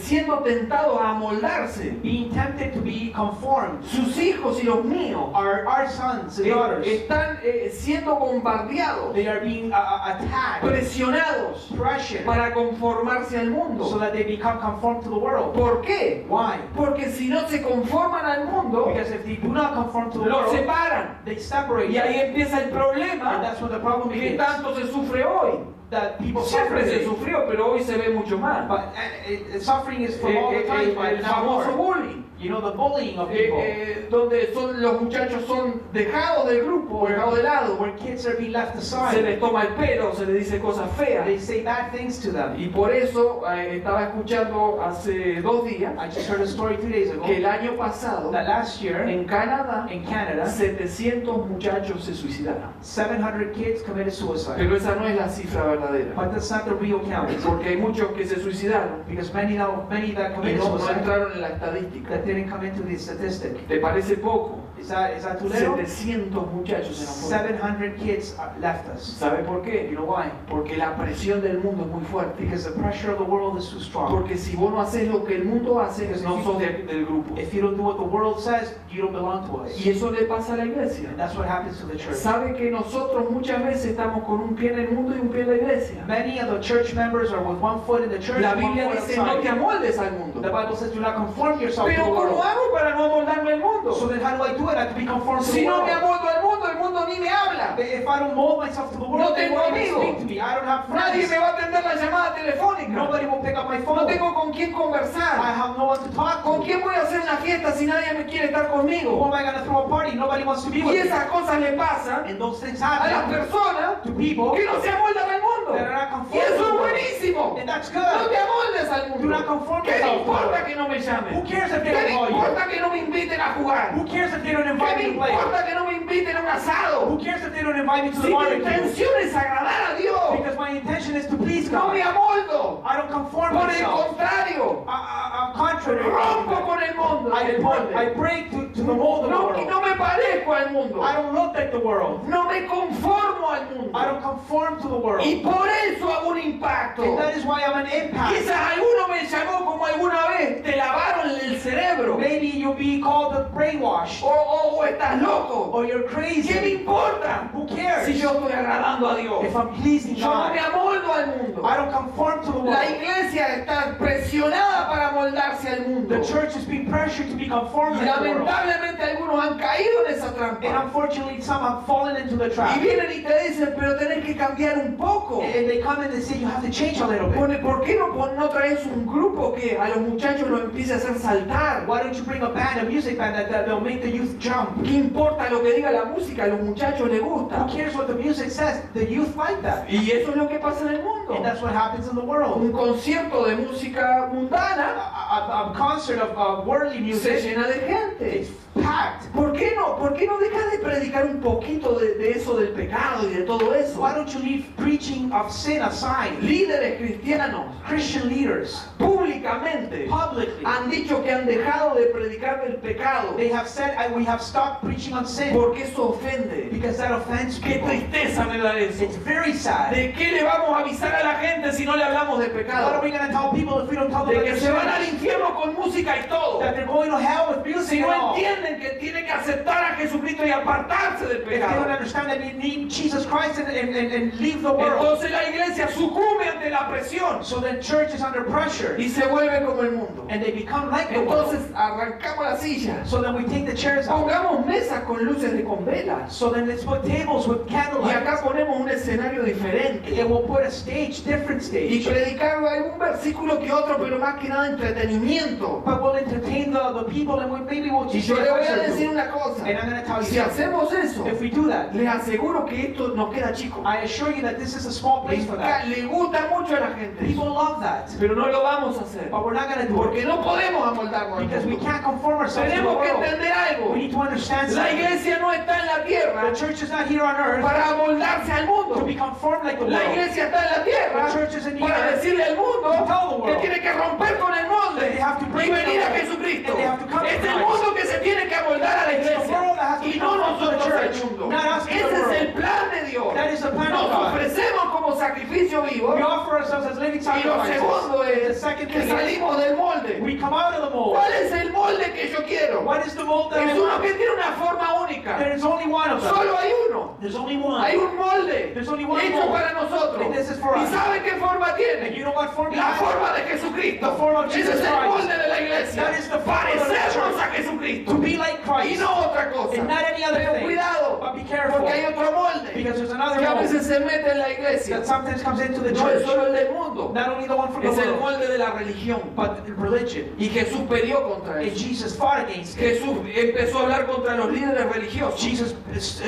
siendo tentados a amoldarse. being tempted to be conformed. Sus hijos y los míos Our sons and daughters, están siendo bombardeados, they are being attacked, presionados pressured, para conformarse al so mundo. that they become conformed to the world. ¿Por qué? Why? Porque si no se conforman al mundo, Because if they do not conform to the los world, separan. they separate Y ahí them. empieza el And problema that's when the problem que begins. tanto se sufre hoy. That people suffer Siempre se today. sufrió, pero hoy se ve mucho más. But suffering is from all the time, but El now famoso more. bullying. You know, the bullying of people, Donde los muchachos son dejados del grupo, dejados de lado. where kids are being left Se aside. les toma el pelo, se les dice cosas feas. They say bad things to them. Y por eso estaba escuchando hace 2 días I just heard a story 2 days ago que el año pasado that last year en Canadá in Canada, 700 muchachos se suicidaron. 700 kids committed suicide. Pero esa no es la cifra verdadera. But that's not the real count. Porque hay muchos que se suicidaron Because many that y committed no suicide entraron en la estadística. that didn't come into the statistic. ¿Te parece poco? Is that too little? 700 muchachos se nos fueron. 700 kids left us. ¿Sabe por qué? You know why? Porque la presión del mundo es muy fuerte. Because the pressure of the world is too strong. Porque si vos no haces lo que el mundo hace, no sos del grupo. If you don't do what the world says, you don't belong to us. Y eso le pasa a la iglesia. And that's what happens to the church. Sabe que nosotros muchas veces estamos con un pie en el mundo y un pie en la iglesia. Many of the church members are with one foot in the church La and one Biblia foot dice no te outside. amoldes al The mundo. Bible says do not conform yourself to Pero the ¿cómo world. hago para no amoldarme al mundo? So then how do I do it? I have to be conformed to Si the no me world. amoldo al mundo ni me habla. If I don't mold myself to the No world, they tengo won't even amigos. speak to me. I don't have Nadie friends. me va a atender la llamada telefónica. Nobody will pick up my No phone. tengo con quién I conversar. have no one to talk ¿Con to. quién voy a hacer una fiesta si nadie me quiere estar Who conmigo? am I going to throw a party? Nobody wants to be Y with me. esas cosas le pasan And those things a las happen personas to people que no se amoldan al that are mundo. not Y eso es conformed to the world. buenísimo. buenísimo. And that's No good. te amoldes al Do not mundo. conform ¿Qué me yourself to importa it. que no me Who llamen? cares if they ¿Qué me don't call you? importa que no me inviten a jugar? Who cares if they don't ¿Qué invite me you to play? importa que no me inviten a un asado? Who cares if they don't invite me to Si the mi barbecue? intención es agradar a Dios, Because my intention is to please no God. me amoldo. I don't conform Por el myself. contrario, I'm contrary. rompo con el mundo. I break to the mold of the No, world. no me parezco al mundo. I don't look like the world. No me conformo al mundo. I don't conform to the world. Y por eso hago un impacto. And that is why I'm an impact. Quizás alguno me llamó como alguna vez, te lavaron el cerebro. Maybe you'll be called a brainwash. O estás loco. Or you're ¿Qué me crazy. importa? Who cares? Si yo estoy agradando a Dios. If I'm pleasing Yo no me God, amoldo al mundo. I don't conform to the La world. iglesia está presionada para amoldarse al mundo. The church is being pressured to be conformed Y to the world. lamentablemente algunos han caído en esa And trampa. unfortunately, some have fallen into the Y trap. vienen y te dicen, pero tenés que cambiar un poco. And they come and they say you have to change a little bit. ¿Por qué no traes un grupo que a los muchachos los empiece a hacer saltar? Why don't you bring a band, a music band that will make the youth jump? ¿Qué importa lo que diga la música? A los muchachos les gusta. Who cares what the music says? The youth like that. Y eso es lo que pasa en el mundo. And that's what happens in the world. Un concierto de música mundana A concert of worldly se music, llena de gente. it's packed. ¿Por qué no dejas de predicar un poquito de eso del pecado y de todo eso? Why don't you leave preaching of sin aside? Líderes cristianos Christian leaders públicamente publicly, han dicho que han dejado de predicar del pecado they have said, we have stopped preaching on sin porque eso ofende. because that offends Qué people. tristeza me da eso. It's very sad. ¿De qué le vamos a avisar a la gente si no le hablamos de What are pecado? we going to tell people if we don't tell them De that que they're se van al sinners? infierno con música y todo. That they're going to hell with music Si and no all. entienden que tienen que aceptar a Jesucristo y apartarse del If they don't pecado. understand that they need Jesus Christ and leave the world. Entonces la iglesia sucumbe ante la presión So then church is under pressure y se vuelve como el mundo. and they become like the world. Entonces arrancamos la silla. So then we take the chairs out. Pongamos mesas con luces de con velas. So then let's put tables with Y candlelight. acá ponemos un escenario diferente. And we'll put a stage, different Y stage. predicar algún versículo que otro, pero más que nada entretenimiento. But we'll entertain the people and maybe we'll Y teach yo them le a voy a verse or decir two. una cosa. And I'm going to tell you Si something. hacemos eso, If we do that, les aseguro que esto nos queda chico. I assure you that this is a small place for that. Le gusta mucho a la gente. People love that. Pero no lo vamos a hacer. But we're not going to do Porque it. no podemos amoldarnos al Because we mundo. can't conform ourselves to the Tenemos que world. entender algo. We need to understand La something. iglesia no está en la tierra The church is not here on earth para amoldarse al to mundo. be conformed like the La world. iglesia está en la tierra The church is in the para earth decirle al mundo to tell the que world tiene que romper con el molde that they have to y break venir a the mold. Jesucristo. And they have to come to Es el Christ. mundo que se tiene que amoldar a la It's the iglesia world that has to y no conform to the nosotros al church, mundo. not us to the Ese es world. el plan de Dios. That is the plan of Nos God. ofrecemos como sacrificio vivo We offer ourselves as living y lo sacrifices. segundo The es second que thing is salimos del molde. we come out of the mold. ¿Cuál es el molde que yo quiero? What is the mold that Es I uno want? que tiene una forma única. There is only one of them. Solo hay uno. There's only one. Hay un molde There's only one hecho mold. para nosotros. And this is for ¿Y us. sabe qué forma And tiene? you know what form it La has? forma de Jesucristo. The form of Ese Jesus es el Christ. molde de la iglesia. That is the form of the Parecernos church. a Jesucristo. To be like Y Christ. no otra cosa. And not any other Pero thing. cuidado, But be careful. porque hay otro molde Because there's another que a mold veces se mete en la iglesia. that sometimes comes into the No es church. solo el del mundo, Not only the one from the es el world, molde de la religión. but religion. Y Jesús peleó contra And eso. Jesus fought against it. Jesús empezó a hablar contra los líderes religiosos. Jesus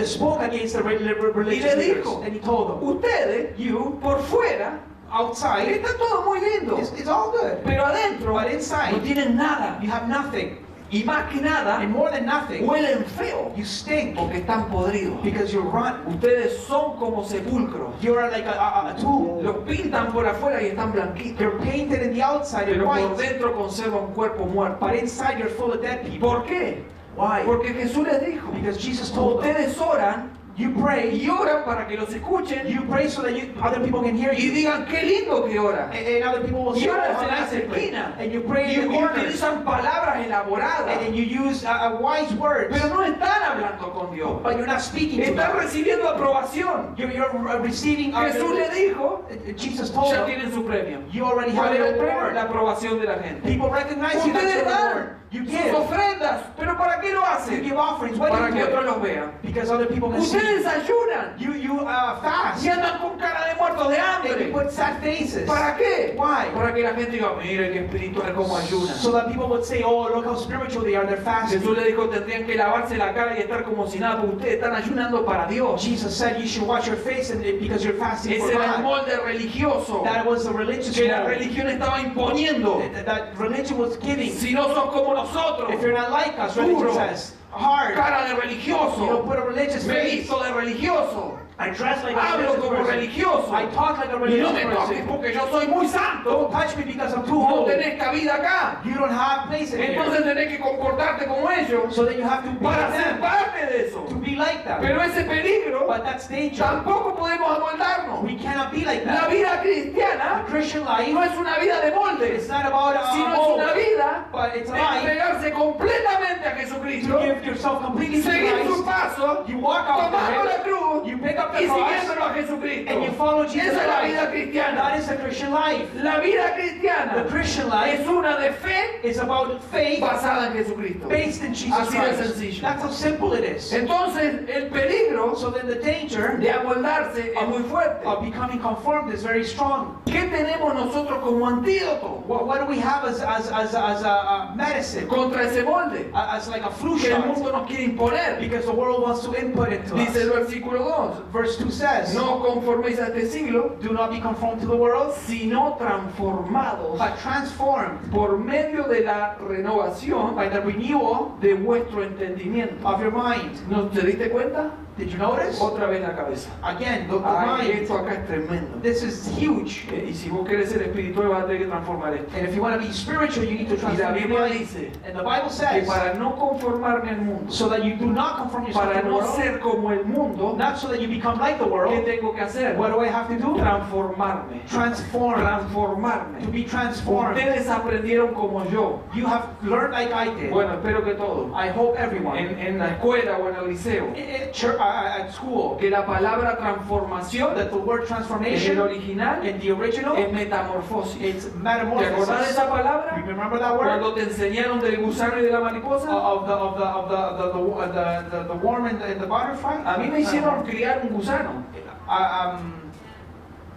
spoke against the religious Y le leaders. dijo, And he told them, Ustedes, you, por fuera, outside, está todo muy lindo, it's all good. pero adentro But no inside, tienen nada. you have nothing. Y más que nada, And more than nothing, huelen feo you stink porque están podridos. because you're rotten. Ustedes son como sepulcros. You're like a tomb. Los pintan por afuera y están blanquitos, You're painted in the outside in pero por white, dentro conserva un cuerpo muerto. but inside you're full of dead people. ¿Por qué? Why? Porque Jesús les dijo, Because Jesus told them, ustedes oran you pray, y oran para que los escuchen you pray so that other people can hear y you. digan qué lindo que oran. And other people will Y say, oh, oran how en la nice they pray. esquina. And you pray Y in the corners. utilizan palabras elaboradas, And you use wise words, pero no están hablando con Dios. but you're not speaking to Están them. recibiendo aprobación. You're receiving. Jesús le dijo, Jesus told ya them, tienen su premio. you already ¿Cuál have era el your premio? reward. La aprobación de la gente. People recognize you. That's Ustedes your reward. dan You sus give. ofrendas, pero ¿para qué lo You hacen? give offerings. Why Para do que you do otros it? los vean. Because other people can see. Ustedes ayunan You fast. y andan con cara de muertos rostros de And you hambre. put sad faces. ¿Para qué? Why? Para que la gente diga, mire qué espiritual como ayunan. So that people would say, oh, look how spiritual they are, they're fasting. Jesús le dijo, tendrían que lavarse la cara y estar como si nada, porque ustedes están ayunando para Dios. Jesus said you should wash your face because you're fasting for Ese era el God. molde religioso That was the religious que la mold religión estaba imponiendo. that religion was giving. Si no sos como nosotros, If you're not like us, Duro. religion says, hard. cara de You don't religioso, put a religious me face. visto de religioso, I dress like a hablo religious como person. religioso, I talk like a y no religious me toques person. porque yo soy muy santo, Don't touch me because I'm too no holy. tenés cabida acá. You don't have place in here. Entonces tenés que comportarte como ellos So then you have to be para like ser them. parte de eso. To be like them. Pero ese peligro But that's danger. tampoco podemos amoldarnos. We cannot be like La that. vida The cristiana Christian life no es una vida de moldes, is not about a sino es mold, una vida but it's a de life entregarse completamente a to Jesucristo, give yourself completely to seguir su Christ. paso, You walk out tomando la there, cruz you pick up y the cross, siguiéndolo a Jesucristo. and you follow Jesus Esa es la vida Christ. cristiana. That is the Christian life. La vida The cristiana Christian life es una de fe is about faith basada en Jesucristo. based in Jesus Así de Christ. sencillo. That's how simple it is. Entonces, el peligro So then the danger de amoldarse es muy fuerte. of becoming conformed is very strong. ¿Qué tenemos nosotros como antídoto What do we have as a medicine? contra ese molde As like a flu que el shot? mundo nos quiere imponer? Because the world wants to input into Dice el us. versículo 2. Verse 2 says, No os conforméis a este siglo, do not be conformed to the world, sino transformados but transformed por medio de la renovación by the renewal de vuestro entendimiento. of your mind. ¿No te diste cuenta? Did you notice? Otra vez la cabeza. Again, the Ay, mind. esto acá es tremendo. This is huge. Y si vos querés ser espiritual vas a tener que transformar esto. And if you want to be spiritual, you need to Y la transform your Biblia mind. dice And the Bible que says, para no conformarme al mundo, so that you do not conform yourself para to the no world, ser como el mundo, not so that you become like the ¿qué world. tengo que hacer? What do I have to do? Transformarme. Transform. To Transformarme. be transformed. Ustedes aprendieron como yo. You have learned like I did. Bueno, espero que todos. I hope everyone. En la escuela o en el liceo. At school, Que la palabra transformación that the word en el transformation original in the original, es metamorfosis. it's ¿Te acordás de metamorphosis. esa palabra? You remember that word? Cuando te enseñaron del gusano y de la mariposa. Of the worm and the butterfly. A mí me hicieron criar un gusano.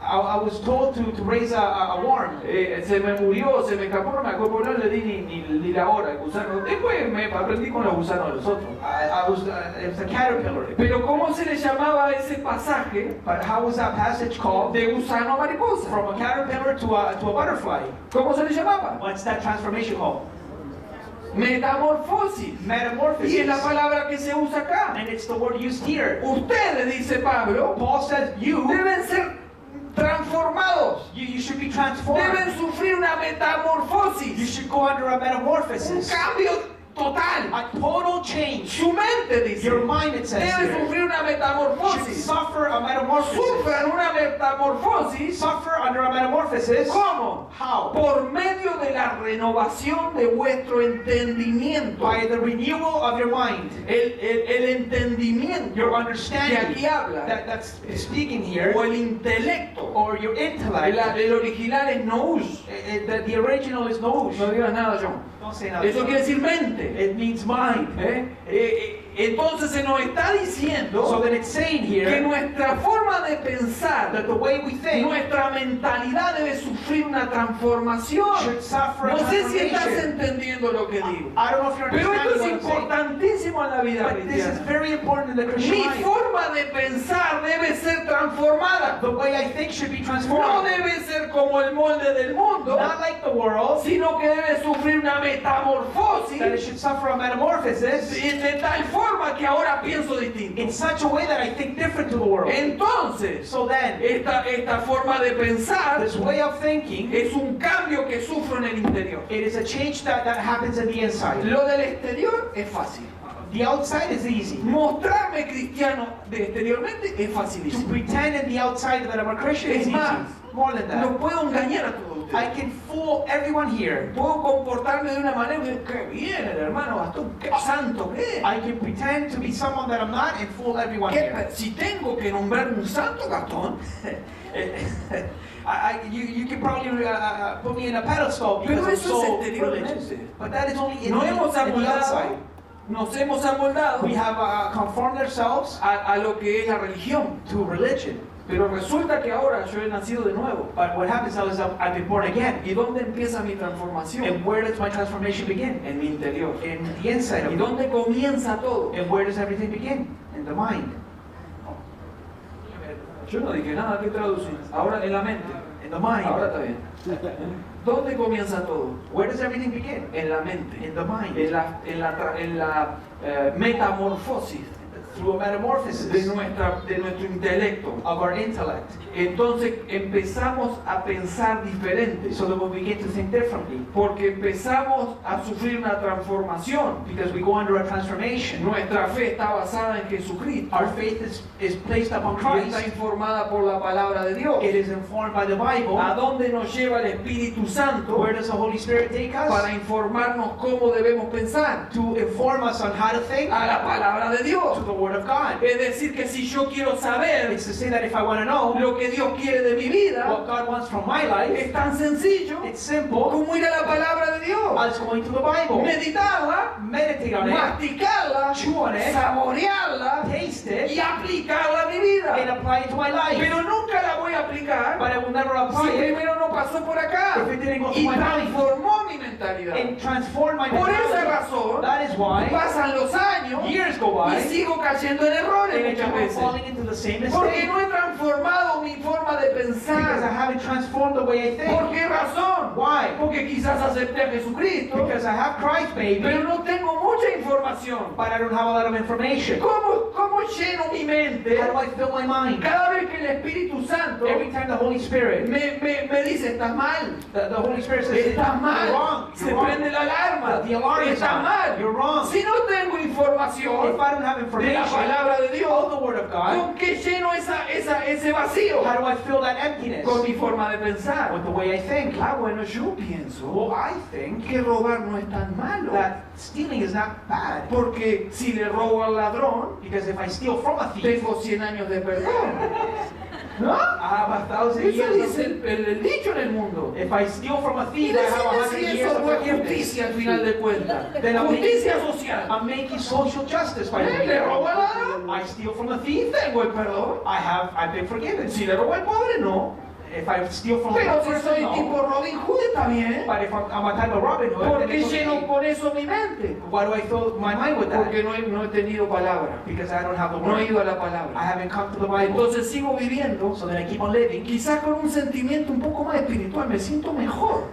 I was told to raise a worm. Se me murió, se me escapó, no me acuerdo, no le di ni la hora al gusano. Después me aprendí con los gusanos de los otros. It was a caterpillar. Pero ¿cómo se le llamaba ese pasaje But how was that passage called? de gusano a mariposa? From a caterpillar to a butterfly. ¿Cómo se le llamaba? What's that transformation called? Metamorfosis. Y es la Metamorphosis. palabra que se usa acá. And it's the word used here. Ustedes, dice Pablo, Paul says you deben ser transformados. you should be transformed. Deben sufrir una You metamorfosis. should go under a Un metamorphosis. cambio total. A total change. Su mente, dice, Your mind, it says debe here, sufrir una should metamorfosis. suffer a metamorphosis. Sufran una metamorfosis. Suffer under a metamorphosis. ¿Cómo? How? Por medio de la renovación de vuestro entendimiento. By the renewal of your mind. El entendimiento Your que understanding. aquí habla, That's speaking here. o el intelecto. Or your intellect. El original es nous. The original is no. No digas nada, John. Don't say nothing. Eso quiere decir mente. It means mind. Entonces se nos está So diciendo then it's saying que here nuestra forma de pensar, that the way we think nuestra mentalidad debe sufrir una transformación. should suffer a No sé si estás transformation. entendiendo lo que digo. I don't know if you're Pero esto es understanding what I'm saying. importantísimo en la vida But this is cristiana. very important in the Christian Mi life. forma de pensar debe ser transformada. The way I think should be No transformed. debe ser como el molde del mundo, Not like the world, sino que debe sufrir una metamorfosis that it should suffer a metamorphosis de tal forma que ahora pienso distinto. in such a way that I think different to the world. Entonces, So then, esta forma de pensar this way of thinking, es un cambio que sufro en el interior. it is a change that happens in the inside. Lo del exterior es fácil. The outside is easy. Mostrarme cristiano de exteriormente es To facilísimo. pretend in the outside that I'm a Christian is Es easy. más, More than Lo that. puedo engañar a todos I ustedes. can fool everyone here. Puedo comportarme de una manera que qué bien el hermano Gastón, qué santo que es. I can pretend to be someone that I'm not and fool everyone here. Si tengo que nombrar un santo, Gastón, You can probably put me in a pedestal because pero I'm eso es so religious. exteriormente. But that is only in No the, hemos in the outside. amoldado, nos hemos amoldado We have conformed ourselves a lo que es la religión. to religion. Pero resulta que ahora yo he nacido de nuevo. But what happens now is that I've been born again. ¿Y dónde empieza mi transformación? And where does my transformation begin? En mi interior. In the inside ¿Y of me. dónde comienza todo? And where does everything begin? In the mind. Yo no dije nada, ¿qué traducís? Ahora en la mente. In the mind. Ahora está bien. ¿Dónde comienza todo? Where does everything begin? En la mente. In the mind. En la metamorfosis Through a metamorphosis de nuestro intelecto. of our intellect. Entonces empezamos a pensar diferente. So that we begin to think differently. Porque empezamos a sufrir una transformación. Because we go under a transformation. Nuestra fe está basada en Jesucristo. Our faith is placed upon Y está Christ. informada por la palabra de Dios. It is informed by the Bible. ¿A dónde nos lleva el Espíritu Santo? Where does the Holy Spirit take Para us? informarnos cómo debemos pensar. To inform us on how to think. A la palabra de To Dios. the Word of God. Es decir, que si yo quiero saber It's to say that if I want to know lo que Dios quiere de mi vida, what God wants from my life, es tan sencillo it's simple como ir a la palabra de Dios, as going to the Bible. meditarla, Meditate on it, masticarla, chew on it, saborearla taste it, y aplicarla a mi vida. and apply it to my life. Pero nunca la voy a aplicar But I will never si apply it primero no pasó por acá if it didn't go y through my mind transformó mi mentalidad. and transform my Por esa mentality. razón, That is why pasan los años years go y by sigo cayendo en errores and I muchas keep on veces. falling into the same Porque mistake no he transformado mi forma de because I pensar. haven't transformed the way I ¿Por think. qué razón? Why? Porque quizás acepté a Jesucristo, Because I have Christ, pero baby, no tengo mucha información. but I don't have a lot of information. ¿Cómo lleno mi mente How do I fill my mind? cada vez que el Espíritu Santo Every time the Holy Spirit, me dice, estás mal, the Holy Spirit says, estás you're mal, wrong, se you're wrong. prende la alarma, The alarm is estás on. mal. You're wrong. Si no tengo información If I don't have de la information palabra de of Dios, the Word of God, ¿con qué lleno ese vacío? how do I fill that emptiness? Con mi forma de pensar. With the way I think. Ah, bueno, yo pienso Well, I think que robar no es tan malo. that stealing is not bad. Porque si le robo al ladrón, Because if I steal from a thief, tengo 100 años de perdón. ¿No? I have 1,000 Eso years dice of el dicho en el mundo. If I steal from a Y thief, I have decime 100 si years eso of no es forgiveness. justicia al final de cuentas. Then I'm Justicia social. I'm making social justice by doing Le that. robo al ladrón, I steal from a thief, tengo el perdón. I've been forgiven. Si le robo al pobre, no. If I steal from a Pero si person, soy no. tipo Robin Hood, está bien. But if I'm a type of Robin Hood, ¿Por then qué it's lleno okay. con eso mi mente? Why do I fill my mind with that? Porque no he tenido palabra. Because I don't have the No he Word. ido a la I palabra. haven't come to the Bible. Entonces sigo viviendo, So then I keep on living quizás con un sentimiento un poco más espiritual, me siento mejor.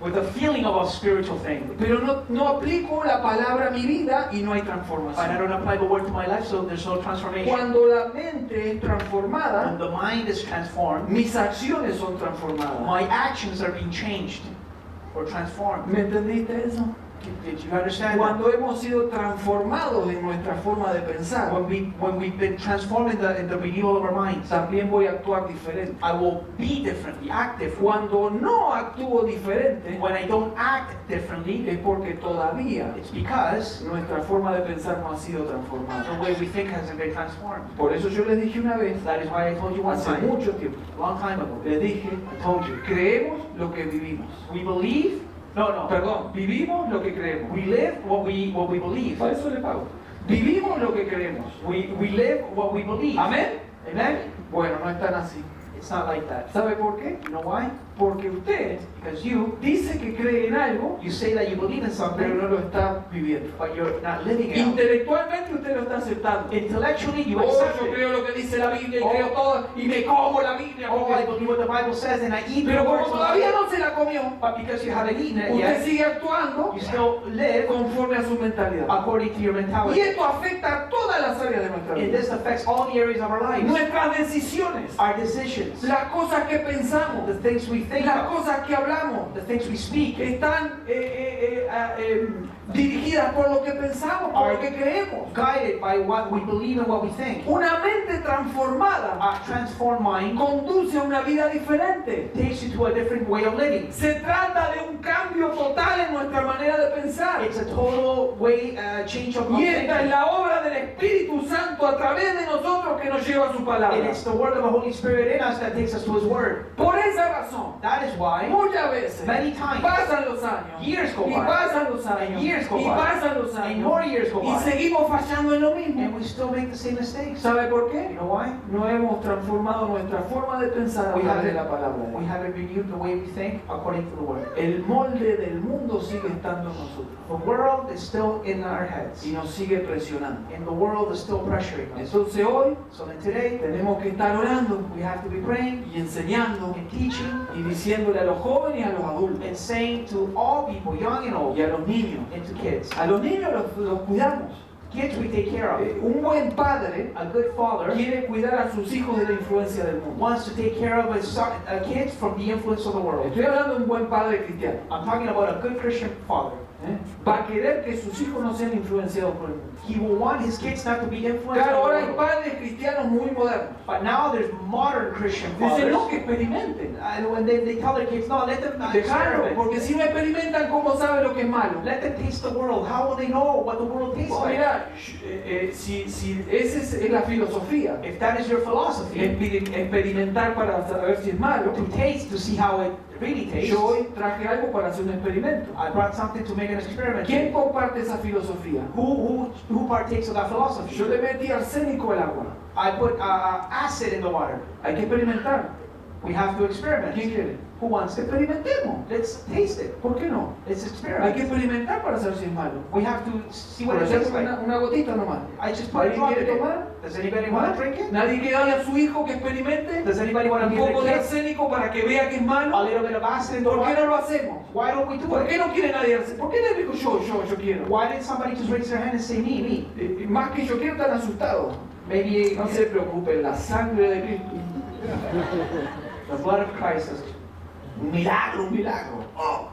with a feeling of a spiritual thing. Pero no aplico la palabra a mi vida y no hay But I transformación. don't apply the Word to my life, so there's no transformation. Cuando la mente es When transformada, the mind is transformed, mis acciones son transformadas. my actions are being changed or transformed. ¿Me entendiste eso? Did you understand that? Cuando hemos sido transformados en nuestra forma de pensar, When we've been transformed in the renewal of our minds, también voy a actuar diferente. I will be differently, act differently. Cuando no actúo diferente, When I don't act differently, es porque todavía it's because nuestra forma de pensar no ha sido the transformada. way we think hasn't been transformed. Por eso yo les dije una vez, That is why I told you one hace time, mucho tiempo, a long time ago, les dije, I told you, creemos lo que vivimos. we believe, no, Perdón, vivimos lo que creemos. we live what we believe. Para eso le pago. Vivimos lo que creemos. We live what we believe. Amén. Amen? Bueno, no es tan así. It's not like that. ¿Sabe por qué? You know why? Porque usted Because you dice que cree en algo, you say that you believe in pero something, no lo está viviendo. but you're not living it out. Intelectualmente usted lo está aceptando. Intellectually, you Oh, accept yo it. creo lo que dice la Biblia y Oh. creo todo y me como la Biblia. Oh, I porque- believe what the Bible says, and I eat the Pero como words of the todavía Bible. no se la comió, But because you haven't eaten it usted yet, sigue actuando you still live conforme a su mentalidad. according to your Y mentality. esto afecta a todas las áreas de nuestra And vida. this affects all the areas of our lives. Nuestras decisiones, Our decisions, las cosas que pensamos, the things we think las of, cosas que hablamos, the things we speak, están dirigidas por lo que pensamos, por lo que creemos. guided by what we believe and what we think. Una mente transformada A transformed mind conduce a una vida diferente. takes you to a different way of living. Se trata de un cambio total en nuestra manera de pensar. It's a total way change of Y esta es thinking. la obra del Espíritu Santo a través de nosotros que nos lleva a su And palabra. it's the work of the Holy Spirit in us that takes us to His Word. Por esa razón, That is why muchas veces many times pasan los años, years go y by, pasan los años, and years go y by, pasan los and años, more years go y by, seguimos fallando en lo mismo. and we still make the same mistakes. ¿Sabe por You qué? know why? No hemos transformado nuestra forma de pensar a We través de haven't, la palabra de we Dios. haven't renewed the way we think according to the Word. El molde del mundo sigue estando en nosotros The world is still in our heads, y nos sigue presionando. and the world is still pressuring us. Entonces hoy So then today, tenemos que estar orando we have to be praying y enseñando and teaching y diciéndole a los jóvenes y a los adultos and saying to all people, young and old, y a los niños. and to kids. A los niños los cuidamos. Kids we take care of. Un buen padre A good father quiere cuidar a sus hijos de la influencia del mundo. wants to take care of his son, kids from the influence of the world. Estoy hablando de un buen padre cristiano. I'm talking about a good Christian father. Va a querer que sus hijos no sean influenciados por el mundo. He will want his kids not to be influenced Claro, by ahora the hay world. padres cristianos muy modernos. But now there's modern Christian Dicen, fathers. no, que experimenten. And when they tell their kids, no, let them not Dejarlo, experiment. porque si no experimentan, ¿cómo saben lo que es malo? Let them taste the world. How will they know what the world tastes Oh, like? mira, si esa es la filosofía, If that is your philosophy, experimentar para saber si es malo, to taste to see how it really tastes, yo hoy traje algo para hacer un experimento. I brought something to make an experiment. ¿Quién comparte esa filosofía? Who partakes of that philosophy? Yo le metí arsénico al agua. I put acid in the water. Hay que experimentar. We have to experiment. ¿Quién quiere? Who wants it? Experimentemos. Let's taste it. ¿Por qué no? Let's Hay que experiment. experimentar para saber si es malo. We have to see what Por it tastes ejemplo, like. una gotita nomás. I just put a ¿Alguien drop in quiere it. tomar? Does anybody want to drink it? ¿Nadie quiere darle a su hijo que experimente? Does anybody want to Un give poco de their kids arsénico para que vea que es a malo. little bit of acid in the ¿Por qué water? no lo hacemos? Why don't we do ¿Por it? qué no quiere nadie arsénico? ¿Por qué nadie dijo yo quiero? Why didn't somebody just raise their hand and say me? Más que yo quiero, están asustados. Maybe No se preocupen, la sangre de Cristo. the blood of Christ is Un milagro, un milagro. Oh.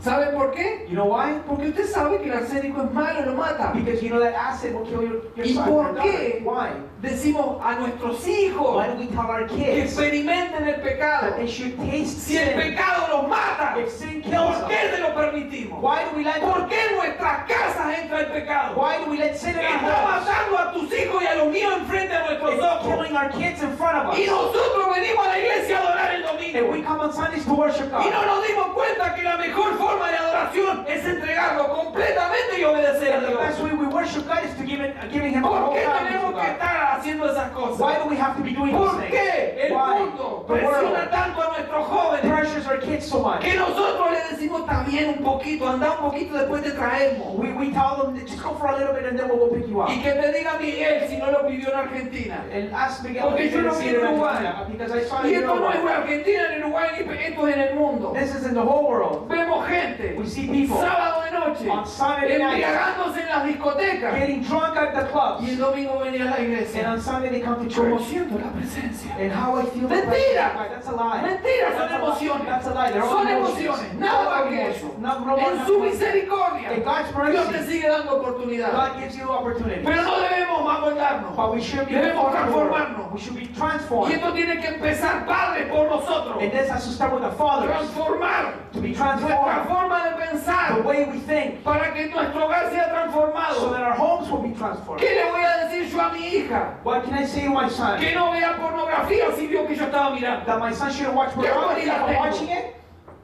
¿Saben por qué? You know why? Porque usted sabe que el arsénico es malo, lo mata. Because you know that acid will kill your ¿Y son. por your qué? daughter. Why? Decimos a nuestros hijos Why do we tell our que kids experimenten el pecado. that they should taste Si el sin? pecado los mata, If sin kills ¿por us, qué se lo permitimos? why do we let ¿Por qué en nuestras casas entra el pecado? why do we let sin in our Está homes? matando a tus hijos y a los míos enfrente de nuestros It's ojos. killing our kids in front of Y us. nosotros venimos a la iglesia a adorar el And we domingo. come on Sundays to worship Y no God. nos dimos cuenta que la mejor forma de adoración es entregarlo completamente y obedecer a And the Dios. best way we worship God is to giving Him our ¿Por whole qué time tenemos to que God. estar haciendo esas cosas? Why do we have to be doing these ¿Por things? qué el Why? mundo The presiona world tanto a nuestros jóvenes pressures our kids so much. que nosotros le decimos está bien un poquito, anda un poquito, después te traemos? We tell them, just go for a little bit and then we'll pick you up. Y que te diga Miguel si no lo vivió en Argentina. And ask Miguel Porque if yo he lo didn't vi see it en in Uruguay. Argentina, because I saw it Y in esto no es en Uruguay. Argentina ni en Uruguay, esto es en el mundo. This is in the whole world. Vemos gente We see people sábado de noche on Saturday night embriagándose en las discotecas getting drunk at the y el clubs. domingo venía a la And iglesia on Sunday they come to como church. siento la presencia. And how I feel the Mentira. presence of God. That's a lie. Mentiras, son That's a lie. emociones. That's a lie. They're all Son emotions. emociones, nada más que eso. No more En su than- misericordia, In God's Dios te mercy, sigue dando oportunidad. God gives you opportunities. Pero no debemos amoldarnos. But we should be Debemos transformed. transformarnos. We should be Y transformed. esto tiene que empezar, Padre, por nosotros. And this has to start with the fathers. Transformar To be nuestra transformed. forma de The pensar way we think. para que nuestro hogar sea So transformado. that our homes will be transformed. ¿Qué le voy a decir yo a mi hija? What can I say to my son? Que no vea pornografía si vio que yo estaba mirando. That my son shouldn't watch pornography if I'm watching it?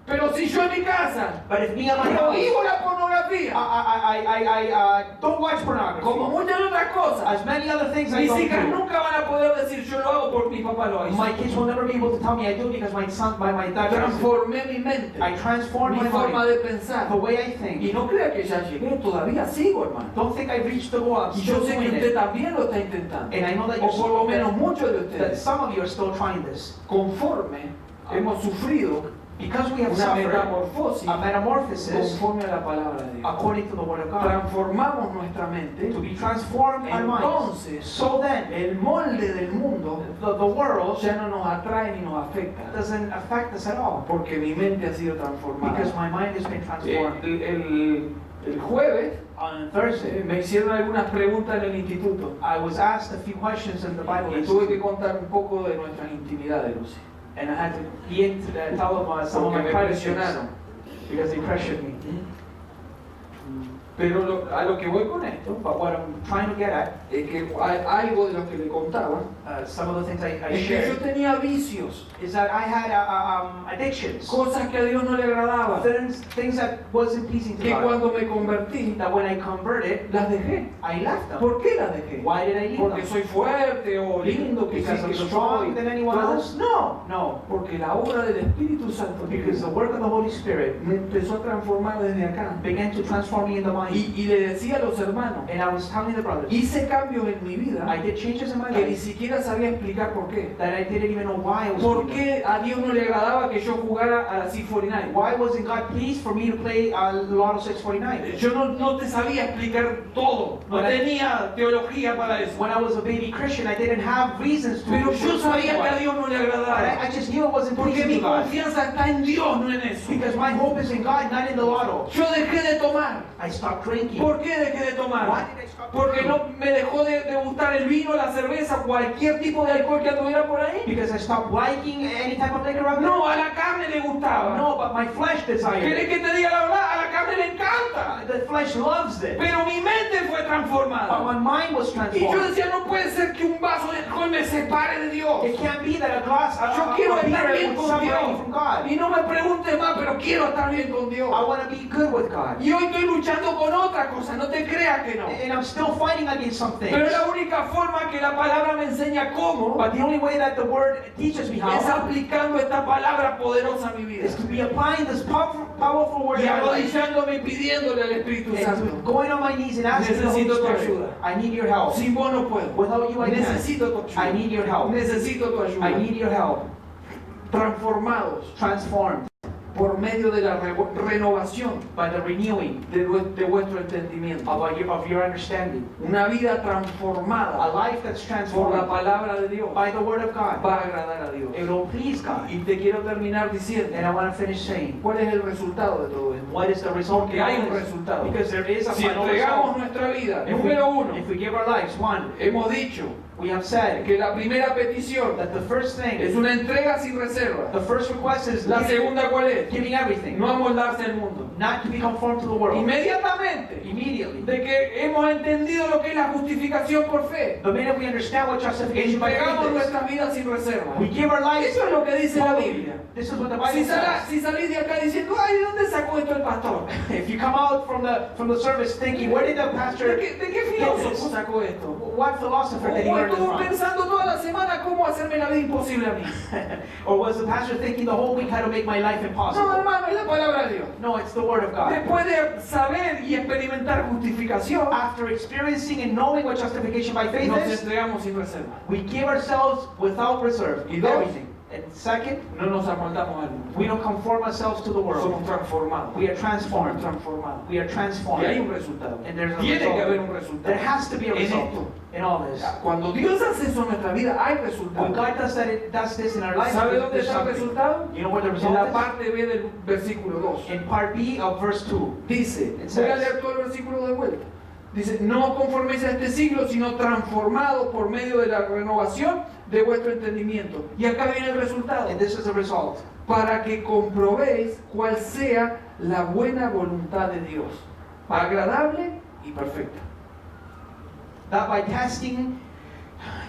Pero si yo en mi casa But if me and my house, prohíbo la pornografía, I don't watch pornography. como muchas otras cosas, As many other things I mis don't hijas do. nunca van a poder decir yo lo hago porque mi papá lo hizo. My kids will never be able to tell me I do it because my dad does it. Transformé mi mente, I transformed mi my forma mind, de pensar. the way I Y think. no crea que ya llegué, todavía sigo, hermano. Don't think I've reached the goal. I'm Y yo still sé que doing usted it. también lo está intentando. And I know that O por lo menos you're muchos de that ustedes. some of you are still trying this. Conforme hemos sufrido Because we have una suffered metamorfosis a metamorphosis conforme a la palabra de Dios. according to the Word of God. Transformamos nuestra mente. To be transformed our minds. Entonces, So then, el molde del mundo the world ya no nos atrae ni nos afecta. doesn't affect us at all. Porque mi mente ha sido transformada. Because my mind has been transformed. El jueves On Thursday, me hicieron algunas preguntas en el instituto I was asked a few questions in the Bible y tuve que Institute, contar un poco de nuestras intimidades, Lucy, and I had to be into that, tell them some of porque my me private things presionaron. because they pressured me. Pero a lo que voy con esto But what I'm trying to get at, es que hay algo de lo que le contaba some of the things I es que yo shared, tenía vicios, is that I had addictions, cosas que a Dios no le agradaban, things that wasn't pleasing to que God. cuando me convertí That when I converted, las dejé. I left them. ¿Por qué las dejé? Why did I leave Porque them? soy fuerte o lindo, que sí, Because que I'm lo stronger soy. than anyone Todo. else? No, no. Porque la obra del Espíritu Santo en mi Because vida the work of the Holy Spirit me empezó a transformar desde acá. began to transform me in the mind. Y le decía a los hermanos, And I was telling the brothers, hice cambios en mi vida I did changes in my que ni life siquiera sabía explicar por qué. that I didn't even know why I was ¿Por doing them. qué a Dios no le agradaba que yo jugara a la C49? Why wasn't God pleased for me to play Lotto 649? Yo no te sabía explicar todo, no tenía teología para eso. When I was a baby Christian, I didn't have reasons to Pero yo explain sabía que a why. Dios no le But agradaba. I just knew it wasn't Porque pleasing mi to God. confianza está en Dios, no en eso. Because my hope is in God, not in the lotto. Yo dejé de tomar. I stopped drinking. ¿Por qué dejé de Why tomar? did I stop Porque drinking? no me dejó de gustar el vino, la cerveza, cualquier tipo de alcohol que anduviera por ahí. Because I stopped liking any type of liquor out there? No, a la carne le gustaba. No, but my flesh desired ¿Querés it. que te diga la verdad? A la carne le encanta. The flesh loves it. Pero mi mente fue But transformada. my mind was Y yo transformed. decía, no puede ser que un vaso de alcohol me separe de Dios. It can't be that a glass Yo quiero of estar beer bien would con separate me Dios. from God. Y no me preguntes más, pero quiero estar bien con Dios. I want to be good with God. Y hoy estoy luchando con otra cosa, no te creas que no. And I'm still fighting against some things. Pero la única forma que la palabra me enseña cómo But the only way that the word teaches me es how aplicando esta palabra poderosa a mi vida. is to be applying this powerful word Y in my life. arrodillándome y pidiéndole al Espíritu And Santo. to going on my knees and asking the Holy Necesito tu Spirit, ayuda. I need your help. Sin vos no puedo. Without you I can't. Necesito tu I ayuda. need your help. Necesito tu I ayuda. need your help. Transformados Transformed por medio de la renovación by the renewing de vuestro entendimiento. of your understanding. Una vida A transformada life that's por la transformed palabra de Dios by the word of God. va a agradar a Dios. It will please God. Y te quiero terminar diciendo, And I want to finish saying, ¿cuál es el resultado de todo esto? what is the result? Porque hay un resultado. Because there is a Si final entregamos result. nuestra vida, If we, número uno, if we give our lives, one, hemos dicho we have said que la primera petición that the first thing, es una entrega sin reserva. the first request is La segunda, ¿cuál es? giving everything, No amoldarse al mundo. not to be conformed to the world. Inmediatamente, Immediately. de que hemos entendido lo que es la justificación por fe, The minute we understand what justification by entregamos faith is, nuestras vidas sin reserva. we give our lives. Eso es lo que dice la Biblia. This is what the Si, Bible says. si salís de acá diciendo, ay, ¿de dónde sacó esto el pastor? If you come out from the service thinking, where did the ¿De pastor, qué filósofo sacó esto? what philosopher did he O learn this estuvo from? pensando toda la semana cómo hacerme la vida imposible a mí. Or was the pastor thinking the whole week how to make my life No, impossible? hermano, es la palabra de Dios. No, it's the word of God. Después de saber y experimentar justificación, After experiencing and knowing what justification by faith nos is, entregamos sin reserva. we give ourselves without reserve. Y dos, Everything. And second, no nos amoldamos al mundo. we don't conform ourselves to the world. Somos transformados. We are Somos transformed. transformados. We are Y hay transformed. un resultado. And there's a Tiene que haber un result. There resultado. has to be a En result esto. in all this. Cuando Dios hace eso en nuestra vida, hay When resultado. God does this in our life, ¿Sabe dónde there's está el something. resultado? You know what the En result la is? parte B del versículo 2. In part B of verse 2. Dice, It voy a says- leer todo el versículo de vuelta. Dice, no conforméis a este siglo, sino transformados por medio de la renovación de vuestro entendimiento. Y acá viene el resultado. And this is the result. Para que comprobéis cuál sea la buena voluntad de Dios, agradable y perfecta. That by testing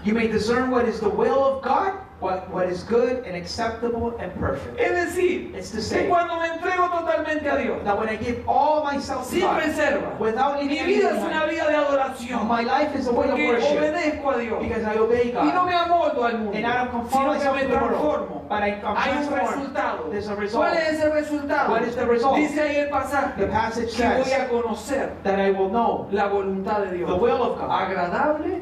you may discern what is the will of God, what is good and acceptable and perfect. Es decir, It's to que say cuando me entrego totalmente a Dios, that when I give all myself to sin God, reserva, without mi leaving vida anything es una behind, vida de adoración, my life is a way of porque worship obedezco a Dios because I obey y no God. me amoldo al mundo, And I don't conform sino que myself me to the world, transformo. but I'm Hay un transformed. resultado. There's a result. ¿Cuál es ese resultado? What is the result? Dice ahí el pasaje The passage que voy says a conocer that I will know la voluntad de Dios, the will of God, agradable,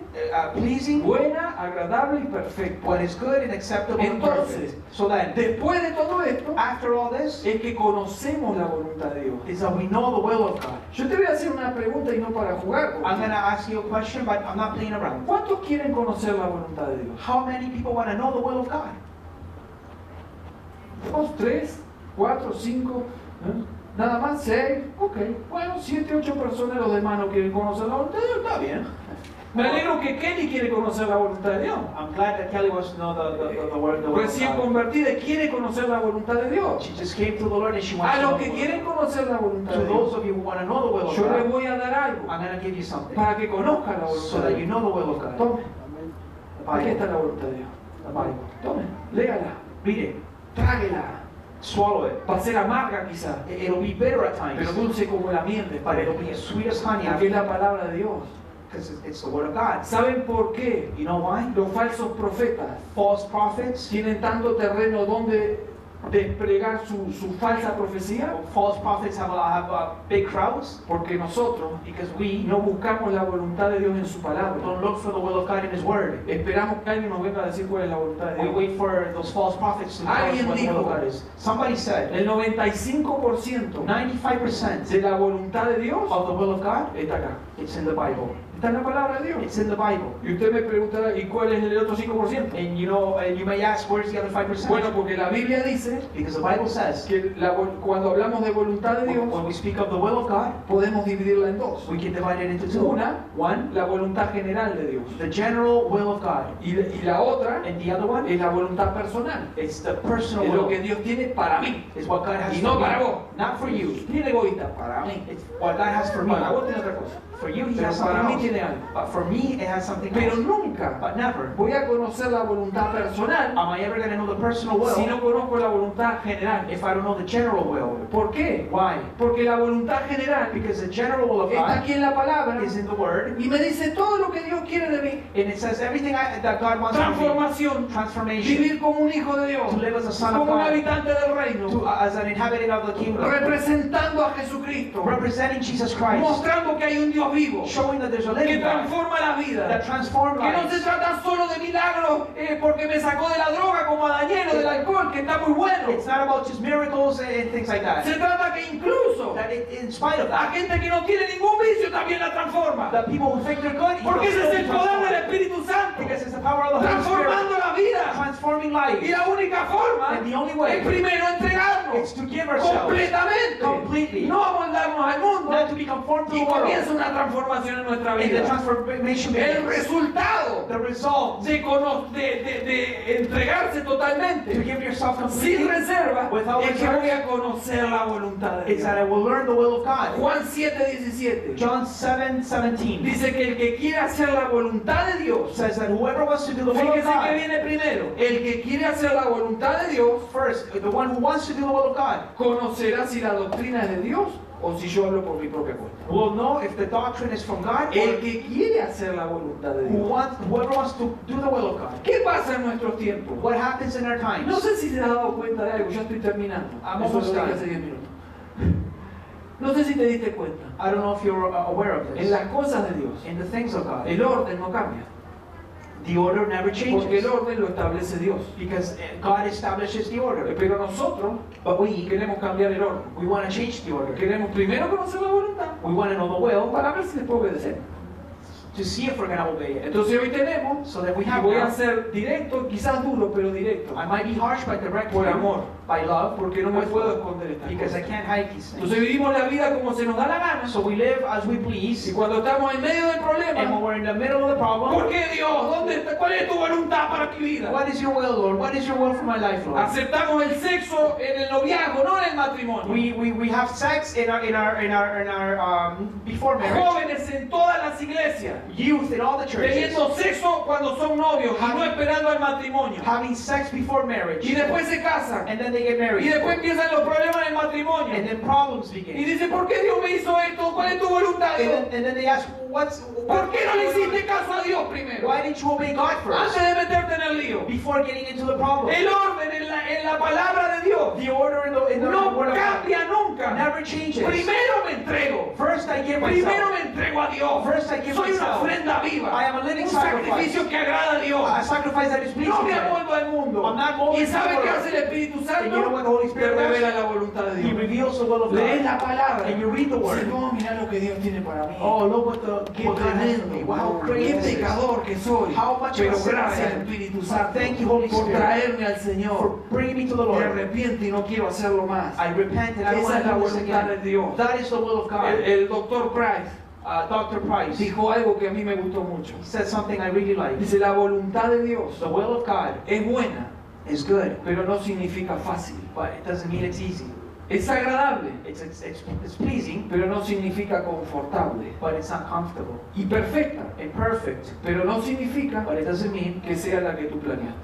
pleasing, buena, agradable y perfecta. what is good and acceptable and Entonces, perfect. So then, después de todo esto, after all this, es que conocemos la voluntad de Dios. is that we know the will of God. Yo te voy a hacer una pregunta y no para jugar. I'm going to ask you a question, but I'm not playing around. ¿Cuántos quieren conocer la voluntad de Dios? How many people want to know the will of God? 2, 3, 4, 5, nada más 6, ok. Bueno, 7, 8 personas, los demás no quieren conocer la voluntad de Dios, está bien. Me alegro que Kelly quiere conocer la voluntad de Dios. I'm glad that Kelly wants to know the word of Recién God. convertida quiere conocer la voluntad de Dios. She just came to the Lord and she wants A to know los the que word. quieren conocer la voluntad To de Dios, those of you who want to know the will of yo les God, voy a dar algo I'm going to give you something para que conozcan la so voluntad that de you Dios. know the will of God. Tome, The aquí está Bible. la voluntad de Dios. The Bible. Tome, léala, Read it. tráguela. Swallow it. Va a ser amarga quizá, It'll be bitter at pero times, dulce como la miel but después. it'll be as sweet as honey Porque es after, la palabra de Dios. because it's the word of God. ¿Saben por qué You know why? los falsos profetas False prophets, tienen tanto terreno donde desplegar su falsa profecía? false prophets have big crowds Porque nosotros because we no buscamos la voluntad de Dios en su palabra. don't look for the will of God in His word. Esperamos que alguien nos venga a decir cuál es la voluntad de We Dios. wait for those false prophets to tell us Alguien what the will of dijo- God is. Somebody said El 95% 95% de la voluntad de Dios of the will of God, está acá. it's in the Bible. Está en la palabra de Dios. It's in the Bible. Y usted me preguntará, ¿y cuál es el otro 5%? And you may ask, where's the other 5%? Bueno, porque la Biblia dice Because the Bible says que cuando hablamos de voluntad de Dios, when we speak of the will of God, podemos dividirla en dos. we can divide it into two. Una, One, la voluntad general de Dios. the general will of God. Y la otra And the other one, es la voluntad personal. it's the personal Es lo will. que Dios tiene para mí. It's what God has Y for no para me. vos. Not for you. Tiene egoísta para mí. It's what God has for me. Para vos tiene otra cosa. For you, He Pero has para mí something tiene else. algo. But for me, it has something Pero else. nunca But never voy a conocer la voluntad personal am I ever going to know the personal will si no conozco la voluntad general. if I don't know the general will. ¿Por qué? Why? Porque la voluntad general Because the general will of está God aquí en la palabra is in the Word, y me dice todo lo que Dios quiere de mí. and it says everything that God wants from me. Transformación, Transformation, vivir como un hijo de Dios, to live as a son of como un God, habitante del reino, as an inhabitant of the kingdom, representando a Jesucristo, representing Jesus Christ, mostrando que hay un Dios vivo, showing that there's a que living God transforma la vida, that transforms que no se lives. trata solo de milagros porque me sacó de la droga como a Daniel o del alcohol, que está muy bueno. It's not about just miracles and things like that. Se trata que incluso That in spite of a that, gente que no tiene ningún vicio también la transforma. the people who think they're good, He Porque will ese es still el poder del transform. Espíritu Santo, Because it's the power of the Holy transformando Spirit, la vida. transforming Y lives. la única forma And the only way es primero entregarnos It's to give ourselves completamente, completely, no amoldarnos al mundo, not to be conformed to y the world. comienza una transformación en nuestra And the vida. transformation El begins. resultado The result de entregarse to totalmente, give yourself sin completely reserva, Without es que reserve. voy a conocer la voluntad de is that I Dios. will learn the will of God. Juan 7:17 John 7:17 dice que el que quiere hacer la voluntad de Dios, says that whoever wants to do the will of fíjese que God, viene primero, el que quiere hacer la voluntad de Dios, first, the one who wants to do the will of God, conocerá si la doctrina es de Dios o si yo hablo por mi propia cuenta. will know if the doctrine is from God El or que quiere hacer la voluntad de Dios. whoever wants to do the will of God. ¿Qué pasa en nuestros tiempos? What happens in our times? No sé si se ha dado cuenta de algo, ya estoy terminando. I'm Eso almost lo dije done. hace 10 minutos. No sé si te diste cuenta. I don't know if you're aware of En this. las cosas de Dios, In the things of God, el orden no cambia. the order never Porque changes el orden lo establece Dios. because God establishes the order. Pero nosotros But we queremos cambiar el orden. want to change the order. Queremos primero conocer la voluntad We want to know the will para ver si después obedecer. to see if we're going to obey it. Entonces hoy tenemos, So that we y have voy a now, ser directo, quizás duro, pero directo, I might be harsh but direct por to you, amor, by love, porque no me with puedo love, esconder estas because I cosas. can't hide these things. Entonces vivimos la vida como se nos da la gana. So we live as we Y please, cuando estamos en medio del and when problema, we're in the middle of the ¿por problem, qué Dios? ¿Dónde está? ¿Cuál es tu voluntad para mi vida? what is your will, Lord? What is your will for my life, Lord? Aceptamos el sexo en el noviazgo, no en el matrimonio. We have sex before marriage, Jóvenes en todas las iglesias, youth in all the churches, teniendo sexo cuando son novios y no esperando al matrimonio. having sex before marriage, Y después se casan. and then they get Y married, después empiezan los problemas en el matrimonio. and then problems Y begin. dice, ¿por qué Dios me hizo esto? ¿Cuál es tu voluntad, Dios? And then they ask, ¿Por qué no le hiciste caso a Dios primero? why didn't you obey God Antes first de meterte en el lío. before getting into the problem? El orden en la palabra de Dios The order in the no word of God cambia nunca. never changes. Primero me entrego. First I give Primero myself. me entrego a Dios. First I give Soy una myself. ofrenda viva. I am a living Un sacrifice. sacrificio que agrada a Dios. A sacrifice that is pleasing No to me Him. amoldo al mundo. I'm not molded ¿Y to sabe the qué world. hace el Espíritu And you know what the Santo? Holy Te Spirit does? revela la voluntad de He Dios. reveals the will of Lees God. la palabra. And you read the word. Dice, oh, mira lo que Dios tiene para mí. Oh, look what Qué God has for me. tremendo. Wow, Qué great this is. pecador que soy. How much Pero of a sinner I gracias am. Espíritu Santo Thank you, Holy por Spirit, traerme al for Señor. bringing me to the Me Lord. arrepiento y no quiero hacerlo más. I repent and I don't Esa want es la to do this voluntad de again. Dios. That is the will of God. El Dr. Price Dr. Price, dijo algo que a mí me gustó mucho. he said something I really like. Dice, la voluntad de Dios The will of God es buena, is good, pero no significa fácil. but it doesn't mean it's easy. Es agradable, It's pleasing, pero no significa confortable. but it's not comfortable. Y perfecta, And perfect, pero no significa but it doesn't mean que sea la que tú planeaste.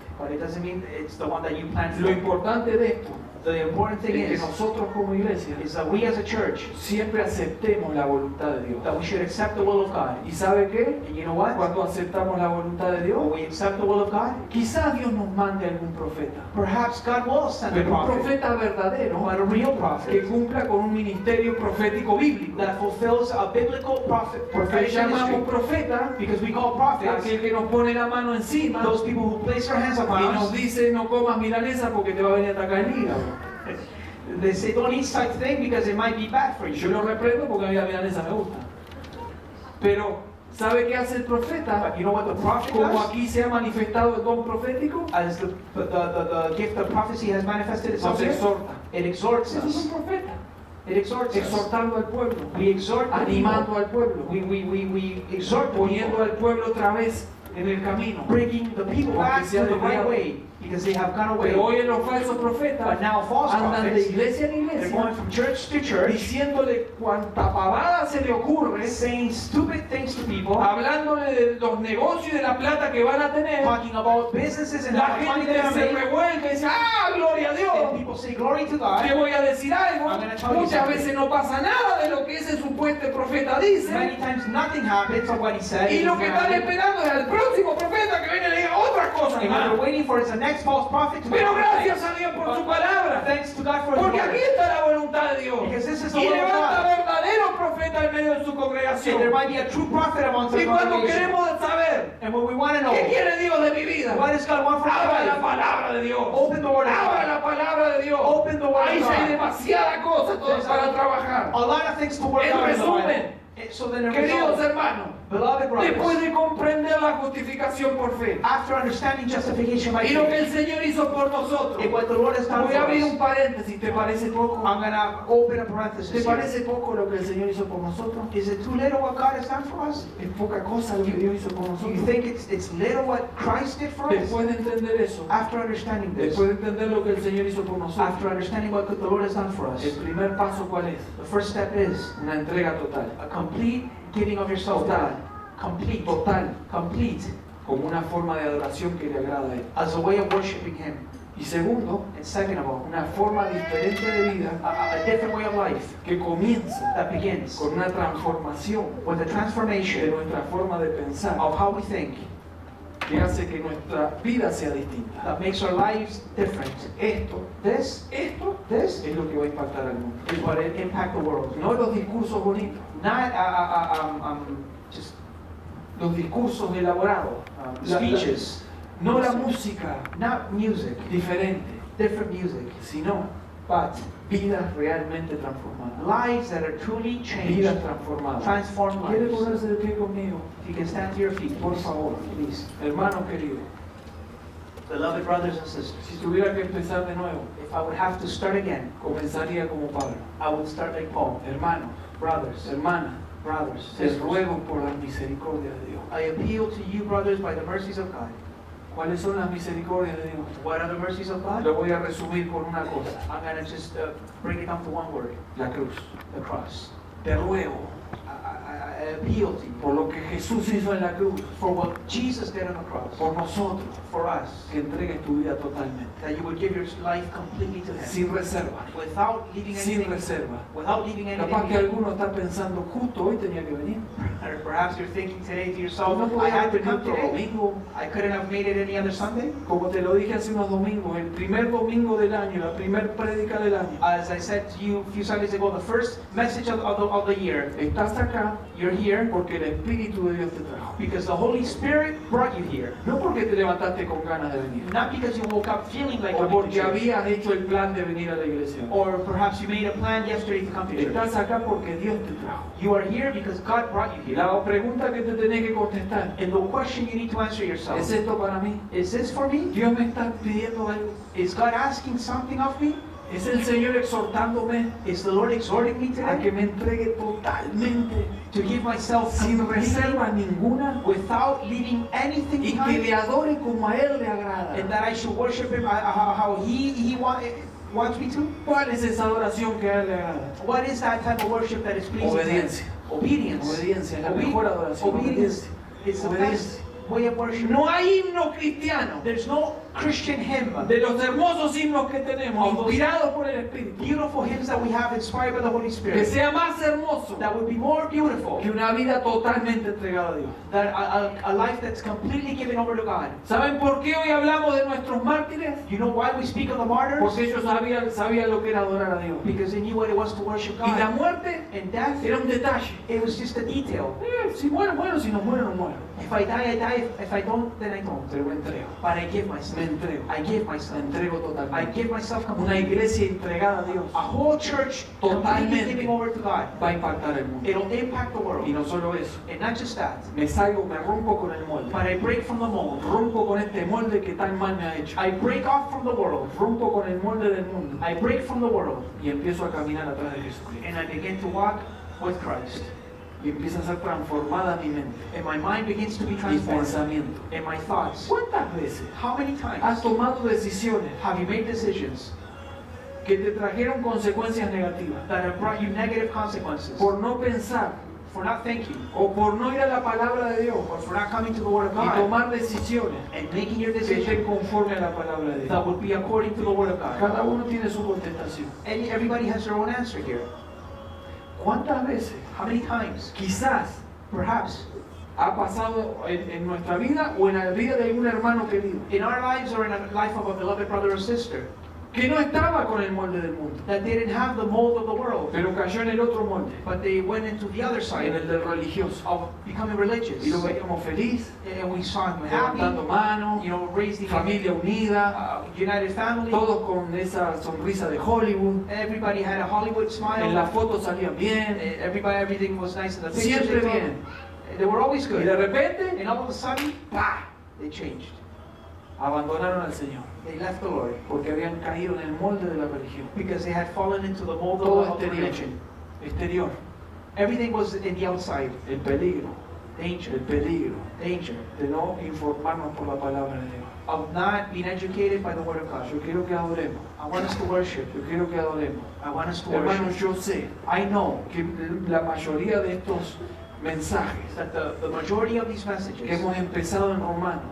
it's the one that you planned Lo for. importante de esto The important thing es que is nosotros como iglesia that we as a church, siempre aceptemos la voluntad de Dios. that we should accept the will of God. ¿Y sabe qué? And you know what? Cuando aceptamos la voluntad de Dios, When we accept the will of God, quizás Dios nos mande algún profeta, perhaps God will send a pero un prophet, profeta verdadero but a real que prophet cumpla con un ministerio profético bíblico. that fulfills a biblical prophet Porque prophetic llamamos ministry. profeta Because we call prophets aquel que nos pone la mano encima those people who place their hands y upon nos us. dice no comas milanesa porque te va a venir a atacar el hígado. They say don't eat such thing because it might be bad for Yo you. lo reprendo porque a mí la milanesa me gusta. Pero, ¿sabe qué hace el profeta? But you know what the prophet Como does? aquí se ha manifestado el don profético, As the gift of prophecy has manifested nos itself here, exhorta. it exhorts Eso es us. un profeta. It exhorts us. Exhortando al pueblo, We exhort the animando people. al pueblo, We exhort the poniendo people, al pueblo otra vez en el camino. bringing the people back to the right way because they have gone away. Pero hoy en los falsos profetas But now false andan de prophets, iglesia en they're iglesia going from church to church, diciéndole cuanta pavada se le ocurre, saying stupid things to people, hablándole de los negocios y de la plata que van a tener. talking about businesses and La how much money gente they're se going to make. revuelca y dice, ¡ah, gloria a And Dios! people say glory to Te God. voy a decir algo, I'm gonna tell you muchas something. veces no pasa nada de lo que ese supuesto profeta dice, Many times nothing happens of what he said. y lo que están esperando es al próximo profeta que venga y le diga otras cosas And what más. they're waiting for is the next false prophet to Pero make gracias a Dios por su palabra, Thanks to God for his porque word. aquí está la voluntad de Dios. Because this is the Y will of levanta God. verdaderos profetas en medio de su And congregación. there might be a true prophet amongst the Y cuando congregation. queremos saber And what we want to know, qué quiere Dios de mi vida, what does God want from abra my la life? palabra de Dios. Open the word of Abra God. la palabra de Dios. Open the word Ahí of sí hay God. demasiada cosa todas para trabajar. A lot of things to work En out in the resumen, Bible. So then in Queridos result, hermanos, beloved después brothers, de comprender la justificación por fe after understanding justification by y lo que faith, el Señor hizo por nosotros, and what the Lord has done voy for a abrir un us, paréntesis. ¿Te parece poco? I'm going to open a ¿Te parenthesis here. parece poco lo que el Señor hizo por nosotros? Is it too little what God has done for us? Es poca cosa lo que Dios hizo por Do you nosotros. think it's little what Christ did for us? Después de entender eso, After understanding this, después de entender lo que el Señor hizo por nosotros, after understanding what the Lord has done for us, el primer paso, ¿cuál es? the first step is Una entrega total. a complete giving of yourself to Total. God. Complete. Total, Complete. como una forma de adoración que le agrada a Él. As a way of worshiping Him. Y segundo, And second of all, una forma diferente de vida a different way of life que comienza that begins con una transformación with the de transformation nuestra forma de pensar, of how we think que hace que nuestra vida sea distinta. that makes our lives different. Esto This es is lo que va a impactar al mundo. what it impact the world. No los discursos bonitos, Not just los discursos elaborados, speeches, no la música not music, diferente, different music, sino but vidas realmente transformadas. lives that are truly Vidas changed, transformadas. transformed ¿Quiere lives. ponerse de pie conmigo? If you can stand to your feet, Por favor. please. Hermano querido, Beloved brothers and sisters, si tuviera que empezar de nuevo, if I would have to start again, comenzaría como Pablo. I would start like Paul. Hermanos, Brothers, hermanas, brothers, les sisters, ruego por las misericordias de Dios. I appeal to you, brothers, by the mercies of God. ¿Cuáles son las misericordias de Dios? What are the mercies of God? Lo voy a resumir con una cosa, I'm going to just bring it down to one word, la cruz. the cross. Te ruego I appeal to you por lo que Jesús hizo en la cruz, for what Jesus did on the cross, por nosotros, for us, que entregues tu vida totalmente, that you would give your life completely to Him, sin reserva, without leaving sin anything, reserva. without leaving Capaz que anything. alguno está pensando, justo hoy tenía que venir. Or perhaps you're thinking today to No yourself, I podía had to haber venido come otro today. domingo. I couldn't have made it any other Sunday. Como te lo dije hace unos domingos, el primer domingo del año, la primer prédica del año. As I said to you a few Sundays ago, the first message of the year, Estás acá you're here porque el Espíritu de Dios te trajo. because the Holy Spirit brought you here. No porque te levantaste con ganas de venir. Not because you woke up feeling like O coming to porque church. habías hecho el plan de venir a la iglesia. Or perhaps you made a plan yesterday to come to church. Estás acá porque Dios te trajo. You are here because God brought you here. La pregunta que te tenés que contestar, And the question you need to answer yourself, ¿es esto para mí? is this for me? ¿Dios me está pidiendo algo? Is God asking something of me? Es el Señor exhortándome Is the Lord exhorting me a que today me entregue totalmente, to give myself sin completely, reserva ninguna, without leaving anything y que behind, le adore como a Él le agrada? and that I should worship Him how He wants me to? ¿Cuál es esa adoración que a Él le agrada? What is that type of worship that is pleasing to Him? Obediencia. Obedience. Obediencia es la Obe- mejor adoración. Obedience. Obediencia. It's the Obediencia. best way of worship. No hay himno cristiano There's no Christian hymn, de los hermosos himnos que tenemos, inspirados por el Espíritu, beautiful hymns that we have inspired by the Holy que Spirit, sea más hermoso that would be more beautiful que una vida totalmente entregada a Dios. than a life that's completely given over to God. ¿Saben por qué hoy hablamos de nuestros mártires? You know why we speak of the martyrs? Porque ellos sabían lo que era adorar a Dios. Because they knew what it was to worship Y la God. muerte And death, era un detalle. it was just a detail. Si muero, muero. Si no muero, no muero. If I die, I die. If I don't, then I don't. Pero me entrego. But I give Me myself. entrego. I give Me myself. entrego I totalmente. give myself Una completely. iglesia entregada a Dios A whole church completely Totalmente. giving over to God. va a impactar el mundo. It'll impact the Y world. no solo eso. And not just that, Me salgo, me rompo con el molde. but I break from the mold. Rompo con este molde que tan mal me ha hecho. I break off from the world. Rompo con el molde del mundo. I break from the world. Y empiezo a caminar atrás de Jesucristo. And I begin to walk with Christ. Y empieza a ser transformada mi mente, And my mind begins to be mis transformed. pensamientos. And my thoughts. ¿Cuántas veces How many has times tomado decisiones have you made decisions que te trajeron consecuencias negativas that have brought you negative consequences por no pensar for not thinking, o por no ir a la palabra de Dios or for not coming to the Word of y God tomar decisiones and making your que decision estén conforme a la palabra de Dios? that would be according to the Word of God? Cada uno tiene su contestación. And everybody has their own answer here. ¿Cuántas veces, How many times, quizás, perhaps, ha pasado en nuestra vida o en la vida de algún hermano querido in our lives or in the life of a beloved brother or sister, que no estaba con el molde del mundo, that they didn't have the mold of the world, pero cayó en el otro molde, but they went into the other en side el del religioso? of becoming religious? Y lo veíamos feliz, And we saw him levantando happy, manos, you know, raising familia unida, united family. todos con esa sonrisa de Hollywood. Everybody had a Hollywood smile. En la foto salían bien, Everything was nice in the pictures. siempre They, bien. they were always Y good. de repente, And all of a sudden, ¡pah!, they changed. abandonaron al Señor, They left the Lord porque habían caído en el molde de la religión. because they had fallen into the mold Todo of exterior, religion. exterior, Everything was in the outside. el peligro, Danger, el peligro danger de no informarnos por la palabra de Dios. of not being educated by the Word of God. Yo quiero que adoremos, I want us to worship. yo quiero que adoremos. I want us to Hermanos, worship. yo sé I know que la mayoría de estos mensajes that the majority of these que messages hemos empezado en Romano,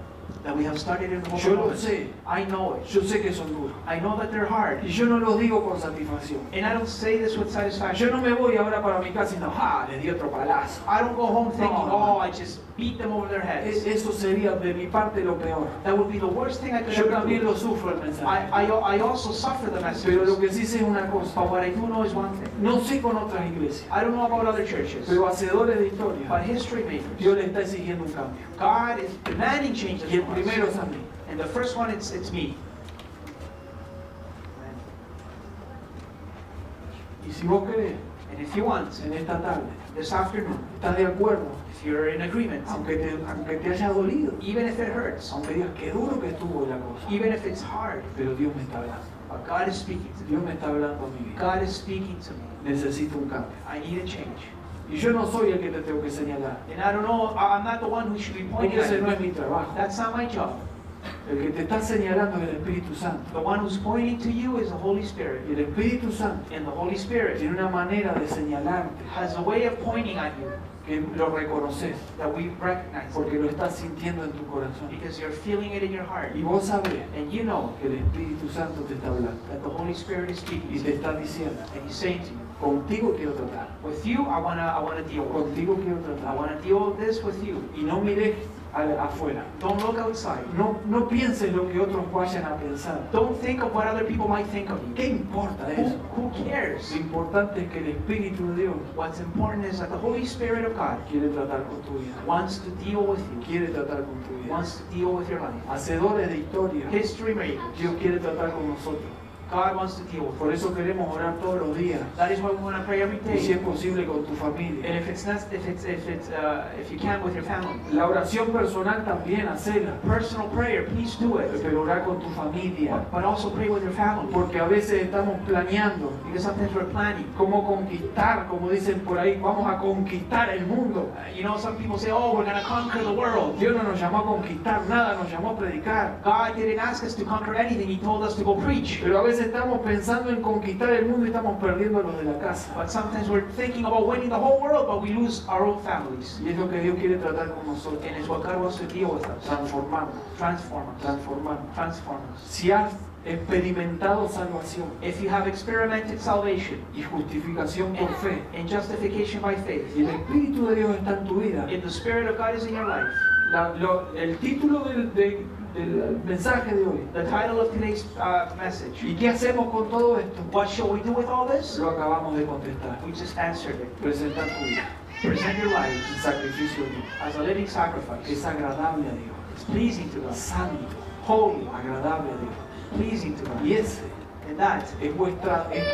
that we have started in yo lo Romans, sé, I know it. yo sé que son duros. I know that they're hard. Y yo no los digo con satisfacción. And I don't say this with satisfaction. Yo no me voy ahora para mi casa y no, ¡ah! Le di otro palazo. I don't go home thinking, No. oh, I just beat them over their heads. Eso sería de mi parte lo peor. That would be the worst thing I could Yo ever también do. lo sufro el mensaje. I also suffer the Pero lo messages. que sí sé es una cosa. But what I do know is one thing. No sé con otras iglesias, I don't know about other churches, pero hacedores de historia, but history makers. Dios le está exigiendo un cambio. God is demanding changes Y el from us. primero es a mí. And the first one, it's me. Y si vos crees And if you want, en esta tarde, this afternoon, estás de acuerdo, if you're in agreement, aunque te haya dolido, even if it hurts, aunque digas qué duro que estuvo la cosa, even if it's hard, pero Dios me está hablando. but God is speaking to me. Dios me está hablando a mi vida. God is speaking to me. Necesito un cambio. I need a change. Y yo no soy el que te tengo que señalar, And I don't know, I'm not the one who should be porque pointing at ese no you. es mi trabajo. That's not my job. El que te está señalando es el Espíritu Santo. The one who's pointing to you is the Holy Spirit. Y el Espíritu Santo And the Holy Spirit tiene una manera de señalarte has a way of pointing at you que lo reconoces, that we recognize porque lo estás sintiendo en tu corazón. because you're feeling it in your heart. Y vos sabés And you know que el Espíritu Santo te está hablando that the Holy Spirit is speaking y to te you. está diciendo, And He's saying to you, contigo quiero tratar, with you, I wanna deal with. contigo quiero I tratar. wanna deal with this with you. Y no mires afuera. Don't look outside. No pienses lo que otros vayan a pensar. Don't think of what other people might think of you. ¿Qué importa eso? Who cares? Lo importante es que el Espíritu de Dios What's important is that the Holy Spirit of God quiere tratar con tu vida. wants to deal with you, Quiere tratar con tu vida. wants to deal with your life. Hacedores de historia. History makers. Dios quiere tratar con nosotros. God wants to deal with. Por eso queremos orar todos los días. That is why we want to pray every Y si es day. posible con tu familia. And if you can with your family. La oración personal también, hacela. Personal prayer, please do it. Pero orar con tu familia. But also pray with your family. Porque a veces estamos planeando Because sometimes we're planning. cómo conquistar, como dicen por ahí, vamos a conquistar el mundo. You know, some people say, oh, we're going to conquer the world. Dios no nos llamó a conquistar nada, nos llamó a predicar. God didn't ask us to conquer anything. He told us to go preach. Pero a veces estamos pensando en conquistar el mundo y estamos perdiendo a los de la casa. But sometimes we're thinking about winning the whole world, but we lose our own families. Y es lo que Dios quiere tratar con nosotros. And it's what God wants to deal with us. Transformarnos, Transform us. transformarnos. Transform us. Si has experimentado salvación If you have experimented salvation y justificación por fe, and justification by faith, y el Espíritu de Dios está en tu vida, if the Spirit of God is in your life, el título del mensaje de hoy, the title of today's message, ¿y qué hacemos con todo esto? what shall we do with all this? Lo acabamos de contestar. We just answered it. Presentar tu vida, Present your el lives sacrificio de Dios. as a living sacrifice. Es agradable a Dios, It's pleasing to God. santo, Holy, agradable a Dios. pleasing to God. Y ese And that, es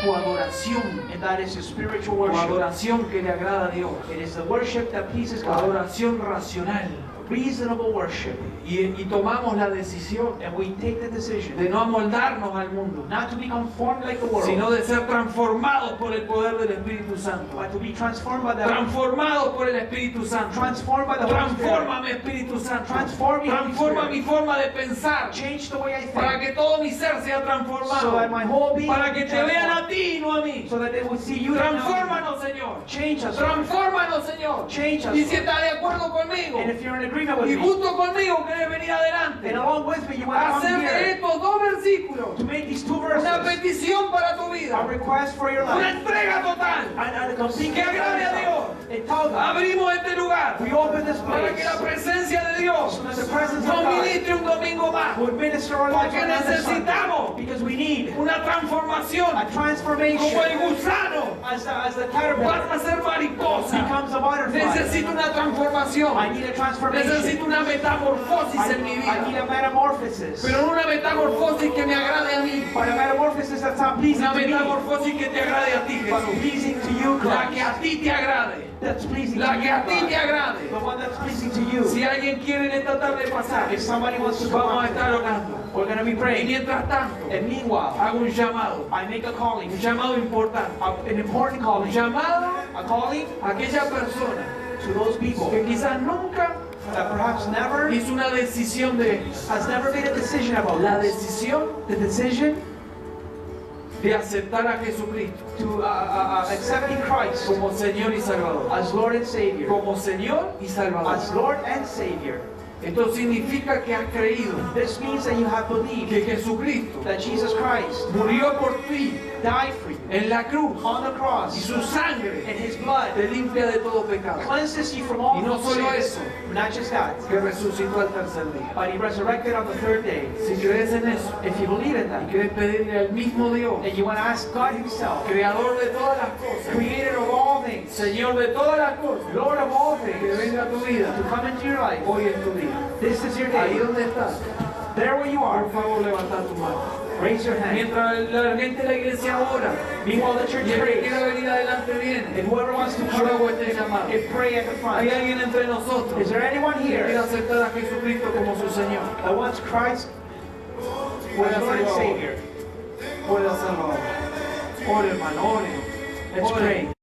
tu adoración, and that is your spiritual tu worship. adoración que le agrada a Dios, It is the worship that pleases tu God. adoración racional. Reasonable worship. Y tomamos la decisión And we take the decision de no amoldarnos al mundo, not to be conformed like the world, sino de ser transformados por el poder del Espíritu Santo. but to be transformed by the Transformados por el Espíritu Santo. transformed by the Holy Spirit. Transfórmame, Espíritu Santo. Transform me, Holy Transforma Spirit. mi forma de pensar, Change the way I para think, que todo mi ser sea so transformado, that my whole being para que be te vean transformed, a ti y no a mí. so that they will see you. and not me. Transfórmanos, Señor. Change us, Lord. Transfórmanos, Señor. Change us, Y si Lord. estás de acuerdo conmigo And if you're in agreement with y me, junto conmigo querés venir adelante, and along with me, you want to hacer come de here estos dos versículos to make these two una verses petición para tu a vida, request for your una life, entrega total. and a complete Que agrade a Dios. And tell God, Abrimos este lugar we open this para que la place presencia de Dios so that the presence of nos God ministre un domingo más, would minister our lives porque on another Sunday. necesitamos Because we need una transformación a transformation como el gusano as the caterpillar pasa a ser mariposa. becomes a butterfly. Necesito una transformación, I need a transformation. necesito una metamorfosis en mi I need vida, a metamorphosis. pero no una metamorfosis que me agrade a mí, But a metamorphosis that's not pleasing una to me, metamorfosis que te agrade a ti, but Jesús, pleasing to you, la que Christ. a ti te agrade, That's pleasing la to que you, a ti te God. agrade. The one that's pleasing to you. Si alguien quiere en esta tarde pasar, If somebody wants to come vamos a up, estar orando. we're going to be Y praying. mientras tanto, And meanwhile, hago un llamado, I make a calling, un llamado importante, an important un calling, llamado a calling a aquella persona to those people que quizás nunca that perhaps never hizo una decisión de esto. has never made a decision about La this. decisión The decision de aceptar a Jesucristo to accepting Christ como Señor y Salvador. as Lord and Savior. Como Señor y Salvador. As Lord and Savior. Esto significa que has creído This means that you have believed que Jesucristo that Jesus Christ murió por ti died for you en la cruz on the y cross, su sangre and His blood te limpia de todo pecado. cleanses you from all Y no solo sins. eso, Not just that, que resucitó al tercer día. but He resurrected on the third day. Si crees en eso If you believe in y that, quieres pedirle al mismo Dios, and you want to ask God Himself, creador de todas las cosas, Creator of all things, Señor de todas las cosas, Lord of all que things, venga a tu vida, to come into your life, hoy es tu día. this is your Ahí day. donde estás, There where you por are, favor levanta tu mano. raise your hand. Mientras la gente de la iglesia ora, Meanwhile, the church y el que prays, quiera venir adelante viene, and whoever wants to yo come hago este llamado. and pray at the ¿Hay front. alguien entre nosotros Is there anyone que quiera here aceptar a Jesucristo como su Señor? that wants Christ Puede as Lord hacerlo and ahora. Savior? Puede hacerlo ahora. Ore, hermano, ore. Let's Ore. pray.